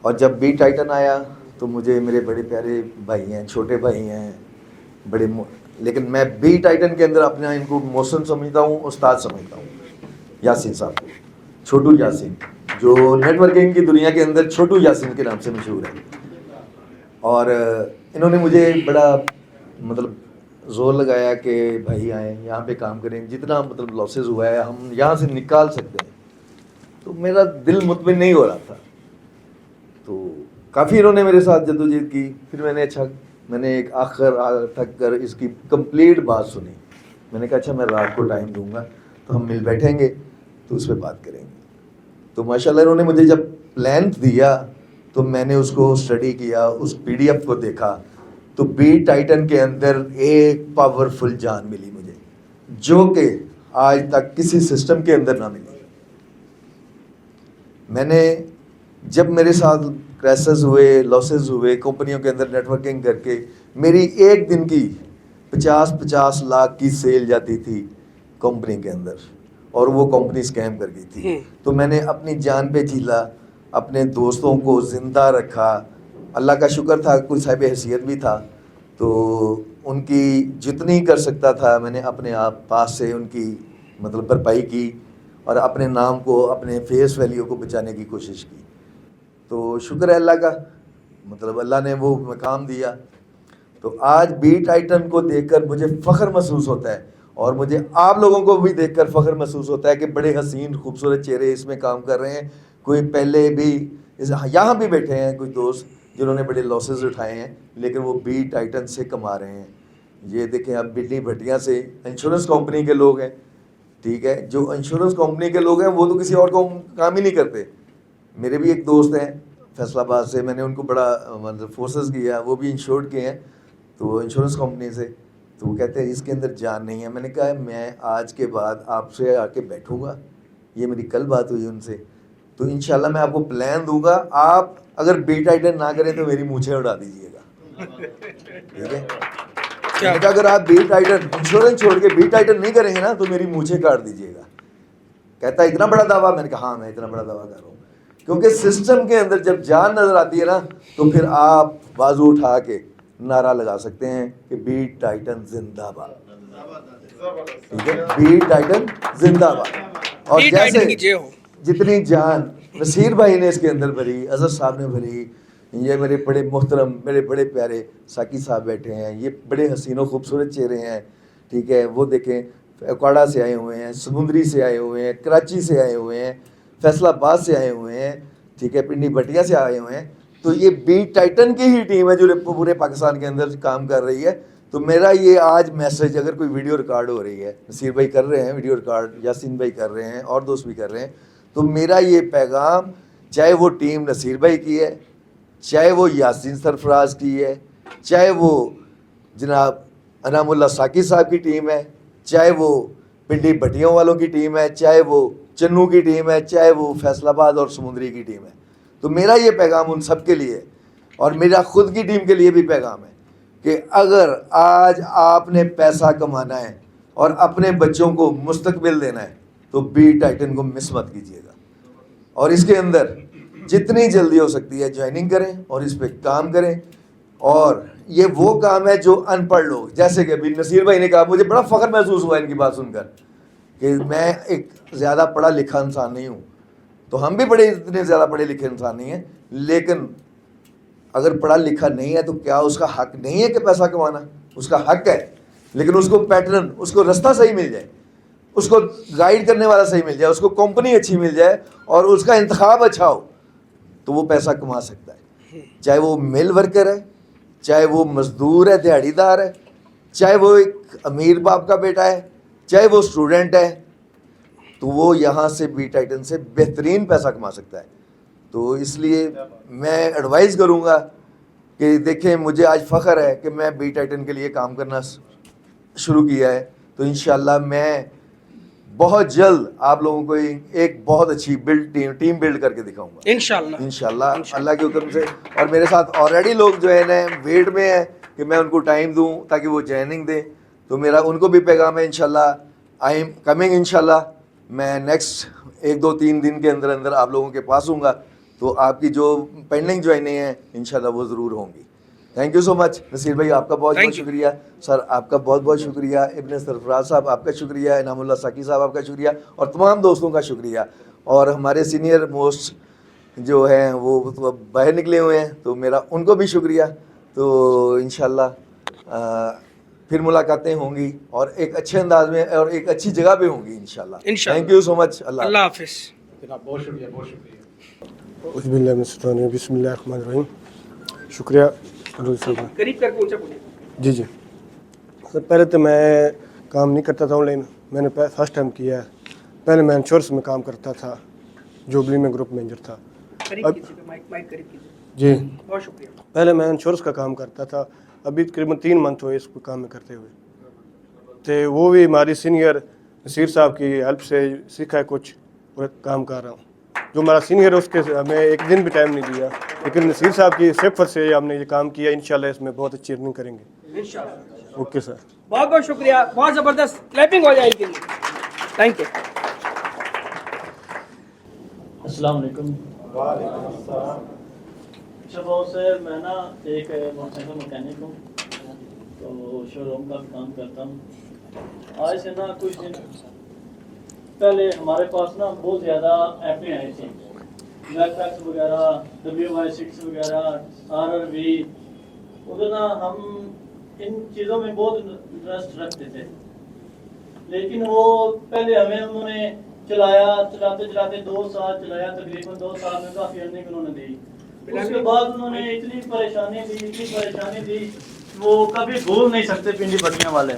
और जब बी टाइटन आया तो मुझे मेरे बड़े प्यारे भाई हैं, छोटे भाई हैं, लेकिन मैं बी टाइटन के अंदर अपने इनको मोहसिन समझता हूँ, उस्ताद समझता हूँ, यासीन साहब को, छोटू यासीन, जो नेटवर्किंग की दुनिया के अंदर छोटू यासीन के नाम से मशहूर है। और इन्होंने मुझे बड़ा मतलब जोर लगाया कि भाई आए यहाँ पे काम करें, जितना मतलब लॉसेस हुआ है हम यहाँ से निकाल सकते हैं। तो मेरा दिल मुतमिन नहीं हो रहा था, तो काफ़ी इन्होंने मेरे साथ जद्दोजहद की। फिर मैंने एक आखिर तक कर इसकी कंप्लीट बात सुनी। मैंने कहा अच्छा मैं रात को टाइम दूंगा तो हम मिल बैठेंगे तो उस पर बात करेंगे। तो माशाल्लाह इन्होंने मुझे जब प्लान दिया तो मैंने उसको स्टडी किया, उस PDF को देखा, तो बी टाइटन के अंदर एक पावरफुल जान मिली मुझे, जो कि आज तक किसी सिस्टम के अंदर ना मिली। मैंने जब मेरे साथ क्रैशेस हुए, लॉसेस हुए कंपनियों के अंदर नेटवर्किंग करके, मेरी एक दिन की 50-50 लाख की सेल जाती थी कंपनी के अंदर, और वो कंपनी स्कैम कर गई थी। तो मैंने अपनी जान पे झीला, अपने दोस्तों को ज़िंदा रखा। अल्लाह का शुक्र था कोई साहिब हैसियत भी था, तो उनकी जितनी कर सकता था मैंने अपने आप पास से उनकी मतलब भरपाई की और अपने नाम को, अपने फेस वैल्यू को बचाने की कोशिश की। तो शुक्र है अल्लाह का, मतलब अल्लाह ने वो मकाम दिया। तो आज बीट आइटन को देखकर मुझे फ़ख्र महसूस होता है और मुझे आप लोगों को भी देखकर फ़ख्र महसूस होता है कि बड़े हसीन खूबसूरत चेहरे इसमें काम कर रहे हैं। कोई पहले भी यहाँ भी बैठे हैं कुछ दोस्त जिन्होंने बड़े लॉसेस उठाए हैं, लेकिन वो बीट आइटन से कमा रहे हैं। ये देखें, अब बिजली भट्टियाँ से इंश्योरेंस कंपनी के लोग हैं, ठीक है, जो इंश्योरेंस कंपनी के लोग हैं वो तो किसी और को काम ही नहीं करते। मेरे भी एक दोस्त हैं फैसलाबाद से, मैंने उनको बड़ा मतलब फोर्सेस किया, वो भी इंश्योर्ड के हैं, तो इंश्योरेंस कंपनी से। तो वो कहते हैं इसके अंदर जान नहीं है। मैंने कहा मैं आज के बाद आपसे आके बैठूंगा, ये मेरी कल बात हुई उनसे, तो इंशाल्लाह मैं आपको प्लान दूंगा, आप अगर बीट आइटन ना करें तो मेरी मूछें उड़ा दीजिएगा, ठीक है। मैंने कहा अगर आप बीट आइटन इंश्योरेंस छोड़ के बीट आइटन नहीं करेंगे ना तो मेरी मूछें काट दीजिएगा। कहता है इतना बड़ा दावा? मैंने कहा हाँ मैं इतना बड़ा दावा कर रहा हूँ, क्योंकि सिस्टम के अंदर जब जान नजर आती है ना तो फिर आप बाजू उठा के नारा लगा सकते हैं कि बीट टाइटन जिंदाबाद, ठीक है, बीट टाइटन जिंदाबाद। और जैसे जितनी जान नसीर भाई ने इसके अंदर भरी, अजहर साहब ने भरी, ये मेरे बड़े मोहतरम, मेरे बड़े प्यारे साकी साहब बैठे हैं, ये बड़े हसीनों खूबसूरत चेहरे हैं, ठीक है। वो देखें अकाड़ा से आए हुए हैं, समुंदरी से आए हुए हैं, कराची से आए हुए हैं, फैसलाबाद से आए हुए हैं, ठीक है, पिंडी भटिया से आए हुए हैं। तो ये बीट टाइटन की ही टीम है जो पूरे पाकिस्तान के अंदर काम कर रही है। तो मेरा ये आज मैसेज, अगर कोई वीडियो रिकॉर्ड हो रही है, नसीर भाई कर रहे हैं वीडियो रिकॉर्ड, यासीन भाई कर रहे हैं और दोस्त भी कर रहे हैं, तो मेरा ये पैगाम, चाहे वो टीम नसीर भाई की है, चाहे वो यासीन सरफराज की है, चाहे वो जनाब अनामुल्लाह साकी साहब की टीम है, चाहे वो पिंडी भटियों वालों की टीम है, चाहे वो चन्नू की टीम है, चाहे वो फैसलाबाद और समुंदरी की टीम है, तो मेरा ये पैगाम उन सब के लिए और मेरा खुद की टीम के लिए भी पैगाम है कि अगर आज आपने पैसा कमाना है और अपने बच्चों को मुस्तकबिल देना है तो बीट टाइटन को मिस मत कीजिएगा और इसके अंदर जितनी जल्दी हो सकती है ज्वाइनिंग करें और इस पर काम करें। और ये वो काम है जो अनपढ़ लोग, जैसे कि अभी नसीर भाई ने कहा, मुझे बड़ा फ़ख्र महसूस हुआ इनकी बात सुनकर कि मैं एक ज़्यादा पढ़ा लिखा इंसान नहीं हूँ, तो हम भी बड़े इतने ज़्यादा पढ़े लिखे इंसान नहीं हैं, लेकिन अगर पढ़ा लिखा नहीं है तो क्या उसका हक नहीं है कि पैसा कमाना? उसका हक है, लेकिन उसको पैटर्न, उसको रास्ता सही मिल जाए, उसको गाइड करने वाला सही मिल जाए, उसको कंपनी अच्छी मिल जाए और उसका इंतखाब अच्छा हो तो वो पैसा कमा सकता है। चाहे वो मिल वर्कर है, चाहे वो मजदूर है, दिहाड़ीदार है, चाहे वो एक अमीर बाप का बेटा है, चाहे वो स्टूडेंट है, तो वो यहाँ से बीट टाइटन से बेहतरीन पैसा कमा सकता है। तो इसलिए मैं एडवाइस करूँगा कि देखें, मुझे आज फ़ख्र है कि मैं बीट टाइटन के लिए काम करना शुरू किया है, तो इंशाल्लाह मैं बहुत जल्द आप लोगों को एक बहुत अच्छी टीम बिल्ड करके दिखाऊंगा इंशाल्लाह अल्लाह के हुक्म से। और मेरे साथ ऑलरेडी लोग जो है ना वेट में है कि मैं उनको टाइम दूं ताकि वो ज्वाइनिंग दें, तो मेरा उनको भी पैगाम है इंशाल्लाह आई एम कमिंग, इंशाल्लाह मैं नेक्स्ट 1-2-3 दिन के अंदर अंदर आप लोगों के पास हूँगा, तो आपकी जो पेंडिंग ज्वाइनिंग है इंशाल्लाह वो ज़रूर होंगी। Thank you so much Naseer भाई, आपका बहुत बहुत शुक्रिया सर, आपका बहुत बहुत शुक्रिया, इब्न सरफराज साहब आपका शुक्रिया, इनामुल्लाह साकी साहब आपका शुक्रिया और तमाम दोस्तों का शुक्रिया। और हमारे सीनियर मोस्ट जो हैं वो तो बाहर निकले हुए हैं, तो मेरा उनको भी शुक्रिया। तो इंशाल्लाह फिर मुलाकातें होंगी और एक अच्छे अंदाज में और एक अच्छी जगह पे होंगी इंशाल्लाह। थैंक यू सो मच, अल्लाह हाफिज़। बहुत शुक्रिया, बहुत शुक्रिया। बिस्मिल्लाहिर्रहमानिर्रहीम। शुक्रिया करीब करके ऊंचा बोलिए। जी जी सर, पहले तो मैं काम नहीं करता था ऑनलाइन, मैंने फर्स्ट टाइम किया है। पहले मैं इंश्योरेंस में काम करता था, जुबली में ग्रुप मैनेजर था। करीब कीजिए, माइक करीब कीजिए। जी बहुत शुक्रिया। पहले मैं इंश्योरेंस का काम करता था, अभी तकरीबन 3 मंथ हुए इसको काम में करते हुए, तो वो भी हमारी सीनियर नसीर साहब की हेल्प से सीखा है कुछ और काम कर रहा हूँ। जो हमारा सीनियर है उसके हमें एक दिन भी टाइम नहीं दिया, लेकिन नसीर साहब की सिफर से हमने ये काम किया। इंशाल्लाह इसमें बहुत अच्छी अर्निंग करेंगे इंशाल्लाह। ओके सर, बहुत बहुत शुक्रिया, बहुत ज़बरदस्त क्लैपिंग हो जाए इनके लिए। Thank you. अस्सलाम वालेकुम। शबाब सर, मैं ना एक मोटरसाइकिल मैकेनिक हूँ, तो शोरूम का भी काम करता हूँ। आज से ना कुछ दिन पहले हमारे पास ना बहुत ज़्यादा ऐपें आई थी, मैकफैक्स वगैरह, WY6 वगैरह, RRV। उधर ना हम इन चीज़ों में बहुत इंटरेस्ट रखते थे, लेकिन वो पहले हमें उन्होंने चलाते 2 साल चलाया, तकरीबन 2 साल में काफ़ी अर्निंग उन्होंने दी। उसके बाद उन्होंने इतनी परेशानी दी, वो कभी भूल नहीं सकते पिंडी भट्टियाँ वाले।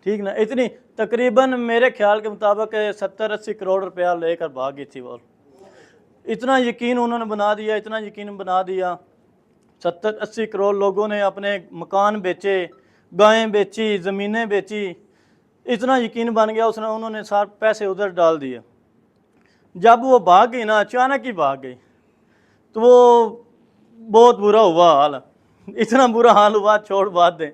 ठीक ना, इतनी तकरीबन मेरे ख्याल के मुताबिक 70-80 करोड़ रुपया लेकर भाग गई थी वो। इतना यकीन उन्होंने बना दिया, 70-80 करोड़ लोगों ने अपने मकान बेचे, गायें बेची, ज़मीनें बेची। इतना यकीन बन गया उन्होंने सारे पैसे उधर डाल दिए। जब वो भाग गई ना, अचानक ही भाग गई, तो वो बहुत बुरा हुआ हाल। इतना बुरा हाल हुआ, छोड़ बात दें।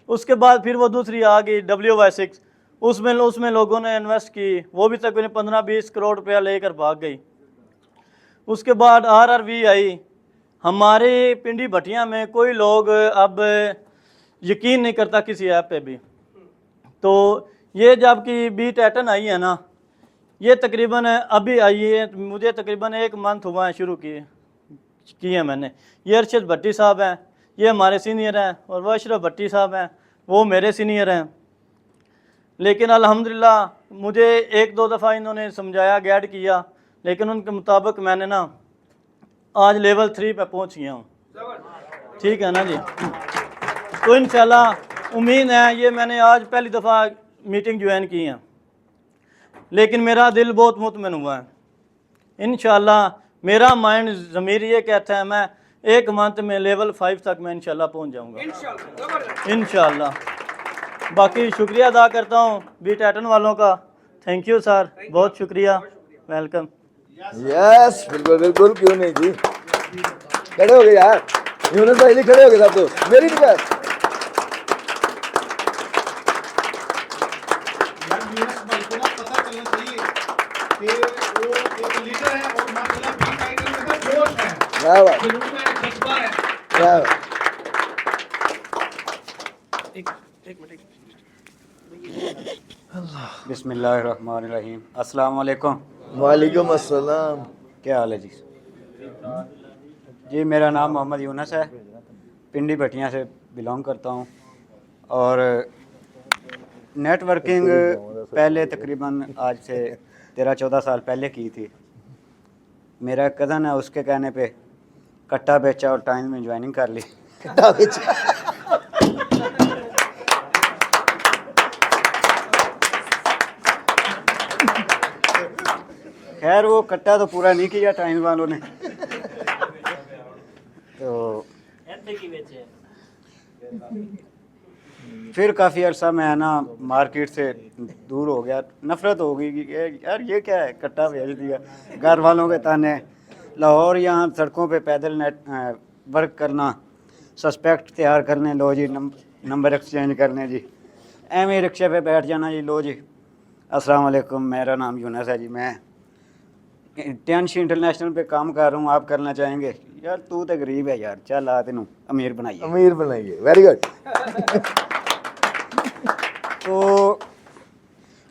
उसके बाद फिर वो दूसरी आ गई WY6, उसमें लोगों ने इन्वेस्ट की, वो भी तकरीबन 15-20 करोड़ रुपया लेकर भाग गई। उसके बाद RRV आई। हमारे पिंडी भटिया में कोई लोग अब यकीन नहीं करता किसी ऐप पे भी। तो ये जब कि बी टाइटन आई है ना, ये तकरीबन अभी आई है, मुझे तकरीबन 1 मंथ हुआ है शुरू की है मैंने। ये अरशद भट्टी साहब हैं, ये हमारे सीनियर हैं, और वह अशरफ भट्टी साहब हैं, वो मेरे सीनियर हैं। लेकिन अल्हम्दुलिल्लाह मुझे 1-2 दफ़ा इन्होंने समझाया, गाइड किया, लेकिन उनके मुताबिक मैंने ना आज लेवल 3 पे पहुंच गया हूँ। ठीक है ना जी। तो इंशाल्लाह उम्मीद है, ये मैंने आज पहली दफ़ा मीटिंग ज्वाइन की है, लेकिन मेरा दिल बहुत मुतमईन हुआ है। इंशाल्लाह मेरा माइंड ज़मीर ये कहता है मैं 1 मंथ में लेवल 5 तक मैं इंशाल्लाह पहुंच जाऊंगा इंशाल्लाह। बाकी शुक्रिया अदा करता हूँ बी टाइटन वालों का। थैंक यू सर, बहुत शुक्रिया, वेलकम। यस, बिल्कुल बिल्कुल, क्यों नहीं जी। खड़े हो गए यार, यूनुस भाई भी खड़े हो गए सब तो। Very good. बिस्मिल्लाहिर्रहमानिर्रहीम। अस्सलाम वालेकुम। वालेकुम अस्सलाम। क्या हाल है जी? जी मेरा नाम मोहम्मद यूनुस है, पिंडी भटिया से बिलोंग करता हूँ। और नेटवर्किंग पहले तकरीबन आज से 13-14 साल पहले की थी। मेरा कज़न है, उसके कहने पे कट्टा बेचा और टाइम में ज्वाइनिंग कर ली। कट्टा बेचा। खैर वो कट्टा तो पूरा नहीं किया टाइम वालों ने। तो फिर काफ़ी अर्सा मैं ना मार्केट से दूर हो गया, नफ़रत हो गई कि यार ये क्या है, कट्टा भेज दिया। घर वालों के ताने, लाहौर यहाँ सड़कों पे पैदल नेट वर्क करना, सस्पेक्ट तैयार करने, लो जी नंबर एक्सचेंज करने जी, एवं रिक्शे पे बैठ जाना जी, लो जी अस्सलाम वालेकुम मेरा नाम यूनुस है जी, मैं टेंश इंटरनेशनल पे काम कर रहा हूँ, आप करना चाहेंगे? यार तू तो गरीब है यार, चल आ तेनू अमीर बनाइए। Very good. तो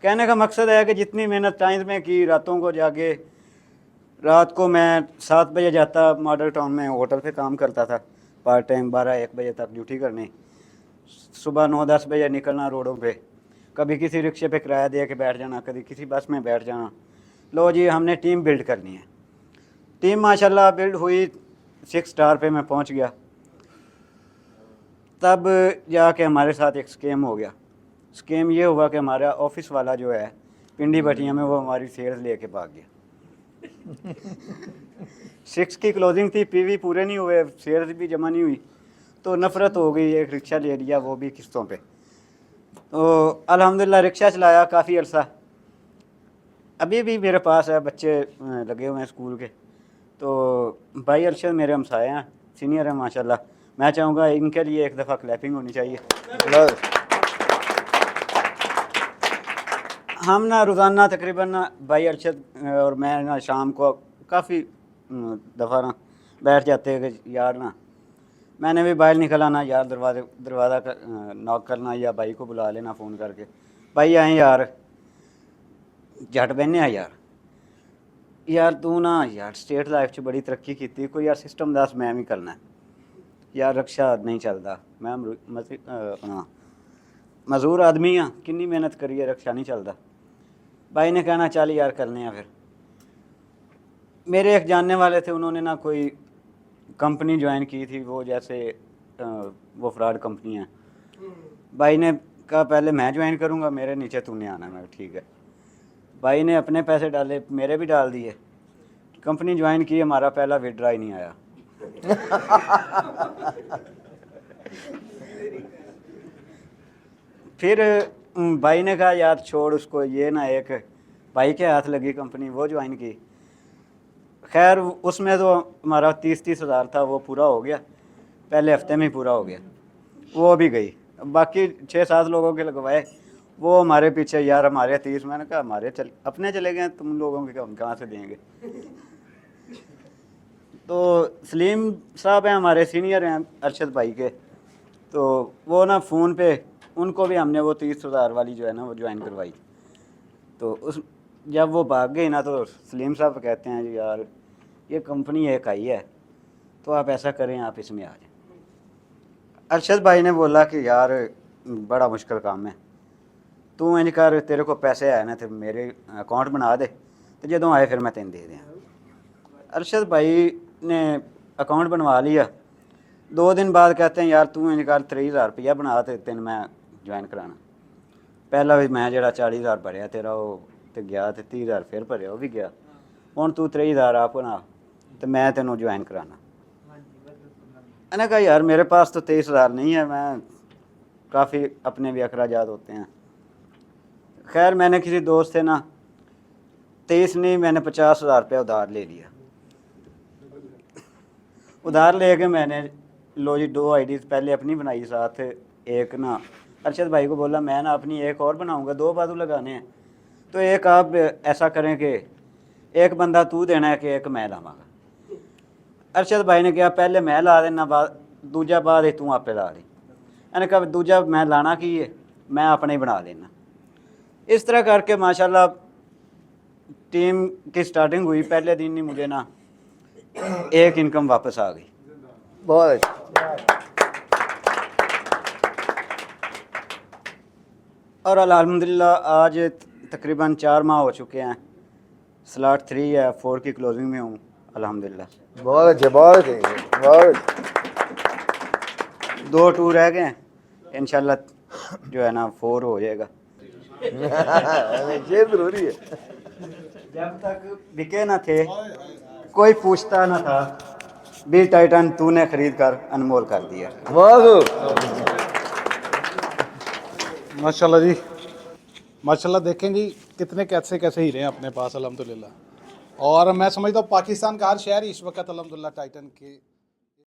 कहने का मकसद है कि जितनी मेहनत टाइम में की, रातों को जाके, रात को मैं 7 बजे जाता, मॉडल टाउन में होटल पे काम करता था पार्ट टाइम, 12-1 बजे तक ड्यूटी करनी, सुबह 9-10 बजे निकलना रोडों पे, कभी किसी रिक्शे पे किराया दे के बैठ जाना, कभी किसी बस में बैठ जाना। लो जी हमने टीम बिल्ड करनी है। टीम माशाल्लाह बिल्ड हुई, 6 स्टार पे मैं पहुंच गया। तब जाके हमारे साथ एक स्कैम हो गया। स्कैम ये हुआ कि हमारा ऑफिस वाला जो है पिंडी भटिया में, वो हमारी सेल्स लेके भाग गया। 6 की क्लोजिंग थी, PV पूरे नहीं हुए, सेल्स भी जमा नहीं हुई, तो नफ़रत हो गई। एक रिक्शा ले लिया, वो भी किस्तों पे। तो अल्हम्दुलिल्लाह रिक्शा चलाया काफ़ी अर्सा, अभी भी मेरे पास है, बच्चे लगे हुए हैं स्कूल के। तो भाई अरशद मेरे हमसाए हैं, सीनियर हैं माशाल्लाह, मैं चाहूँगा इनके लिए एक दफ़ा क्लैपिंग होनी चाहिए। हम ना रोज़ाना तकरीबन ना भाई अरशद और मैं ना शाम को काफ़ी दफ़ा ना बैठ जाते हैं कि यार ना मैंने भी बाहर निकल आना यार, दरवाज़ा नॉक करना या भाई को बुला लेना फ़ोन करके, भाई आए यार झट बहने आ यार तू ना यार स्टेट लाइफ च बड़ी तरक्की की, कोई यार सिस्टम दस मैं भी करना यार, रक्षा नहीं चलता, मैं अपना मजदूर आदमी हाँ, कितनी मेहनत करिए रक्षा नहीं चलता। भाई ने कहना चल यार करने हैं। फिर मेरे एक जानने वाले थे, उन्होंने ना कोई कंपनी ज्वाइन की थी, वो जैसे वो फ्रॉड कंपनी है। भाई ने कहा पहले मैं ज्वाइन करूँगा, मेरे नीचे तूने आना। मैं ठीक है। भाई ने अपने पैसे डाले, मेरे भी डाल दिए, कंपनी ज्वाइन की, हमारा पहला विड्रा ही नहीं आया। फिर भाई ने कहा यार छोड़ उसको, ये ना एक भाई के हाथ लगी कंपनी, वो ज्वाइन की। खैर उसमें तो हमारा 30 हज़ार था, वो पूरा हो गया, पहले हफ्ते में ही पूरा हो गया, वो भी गई। बाकी 6-7 लोगों के लगवाए, वो हमारे पीछे यार हमारे 30, मैंने कहा हमारे अपने चले गए, तुम लोगों के हम कहाँ से देंगे। तो सलीम साहब हैं हमारे सीनियर हैं अरशद भाई के, तो वो ना फ़ोन पे उनको भी हमने वो 30 हज़ार वाली जो है ना वो ज्वाइन करवाई। तो उस जब वो भाग गई ना, तो सलीम साहब कहते हैं जी यार ये कंपनी एक आई है, तो आप ऐसा करें आप इसमें आ जाएं। अरशद भाई ने बोला कि यार बड़ा मुश्किल काम है, तू इंज कर, तेरे को पैसे आए ना तो मेरे अकाउंट बना दे, तो जदों आए फिर मैं तेन दे दें। अरशद भाई ने अकाउंट बनवा लिया। 2 दिन बाद कहते हैं यार तू इंज कर 30,000 रुपया बना, तो तेन मैं ज्वाइन कराना। पहला भी मैं जरा 40,000 भरिया तेरा वो तो गया, तो 30,000 फिर भरिया वो भी गया, हुण तू 30,000 आप बना तो मैं तेनों ज्वाइन कराना। मैंने कहा यार मेरे पास तो 23,000 नहीं है, मैं काफ़ी अपने भी अखराजात होते हैं। खैर मैंने किसी दोस्त से ना 23 नहीं, मैंने 50,000 रुपया उधार ले लिया। उधार ले के मैंने लो जी 2 आईडीज़ पहले अपनी बनाई, साथ एक ना अरशद भाई को बोला मैं ना अपनी एक और बनाऊंगा, 2 बाजू लगाने हैं, तो एक आप ऐसा करें कि एक बंदा तू देना है कि एक मैं लावांगा। अरशद भाई ने कहा पहले मैं ला देना, दूजा बाद ही तू आपे ला ली। मैंने कहा दूजा मैं लाना की है, मैं अपने ही बना लेना। इस तरह करके माशाल्लाह टीम की स्टार्टिंग हुई। पहले दिन ही मुझे ना एक इनकम वापस आ गई। बहुत और अल्हम्दुलिल्लाह आज तकरीबन 4 माह हो चुके हैं, स्लॉट 3 है, 4 की क्लोजिंग में हूँ अल्हम्दुलिल्लाह। बहुत अच्छे, बहुत अच्छे, बहुत 2 टूर रह गए, इंशाल्लाह जो है ना 4 हो जाएगा। ये जरूरी है। जब तक बिके ना थे कोई पूछता ना था, बी टाइटन तूने खरीद कर अनमोल कर दिया। माशाल्लाह जी, माशाल्लाह। देखें जी कितने कैसे कैसे हीरे हैं अपने पास अल्हम्दुलिल्लाह। और मैं समझता हूँ पाकिस्तान का हर शहर इस वक्त अल्हम्दुलिल्लाह टाइटन के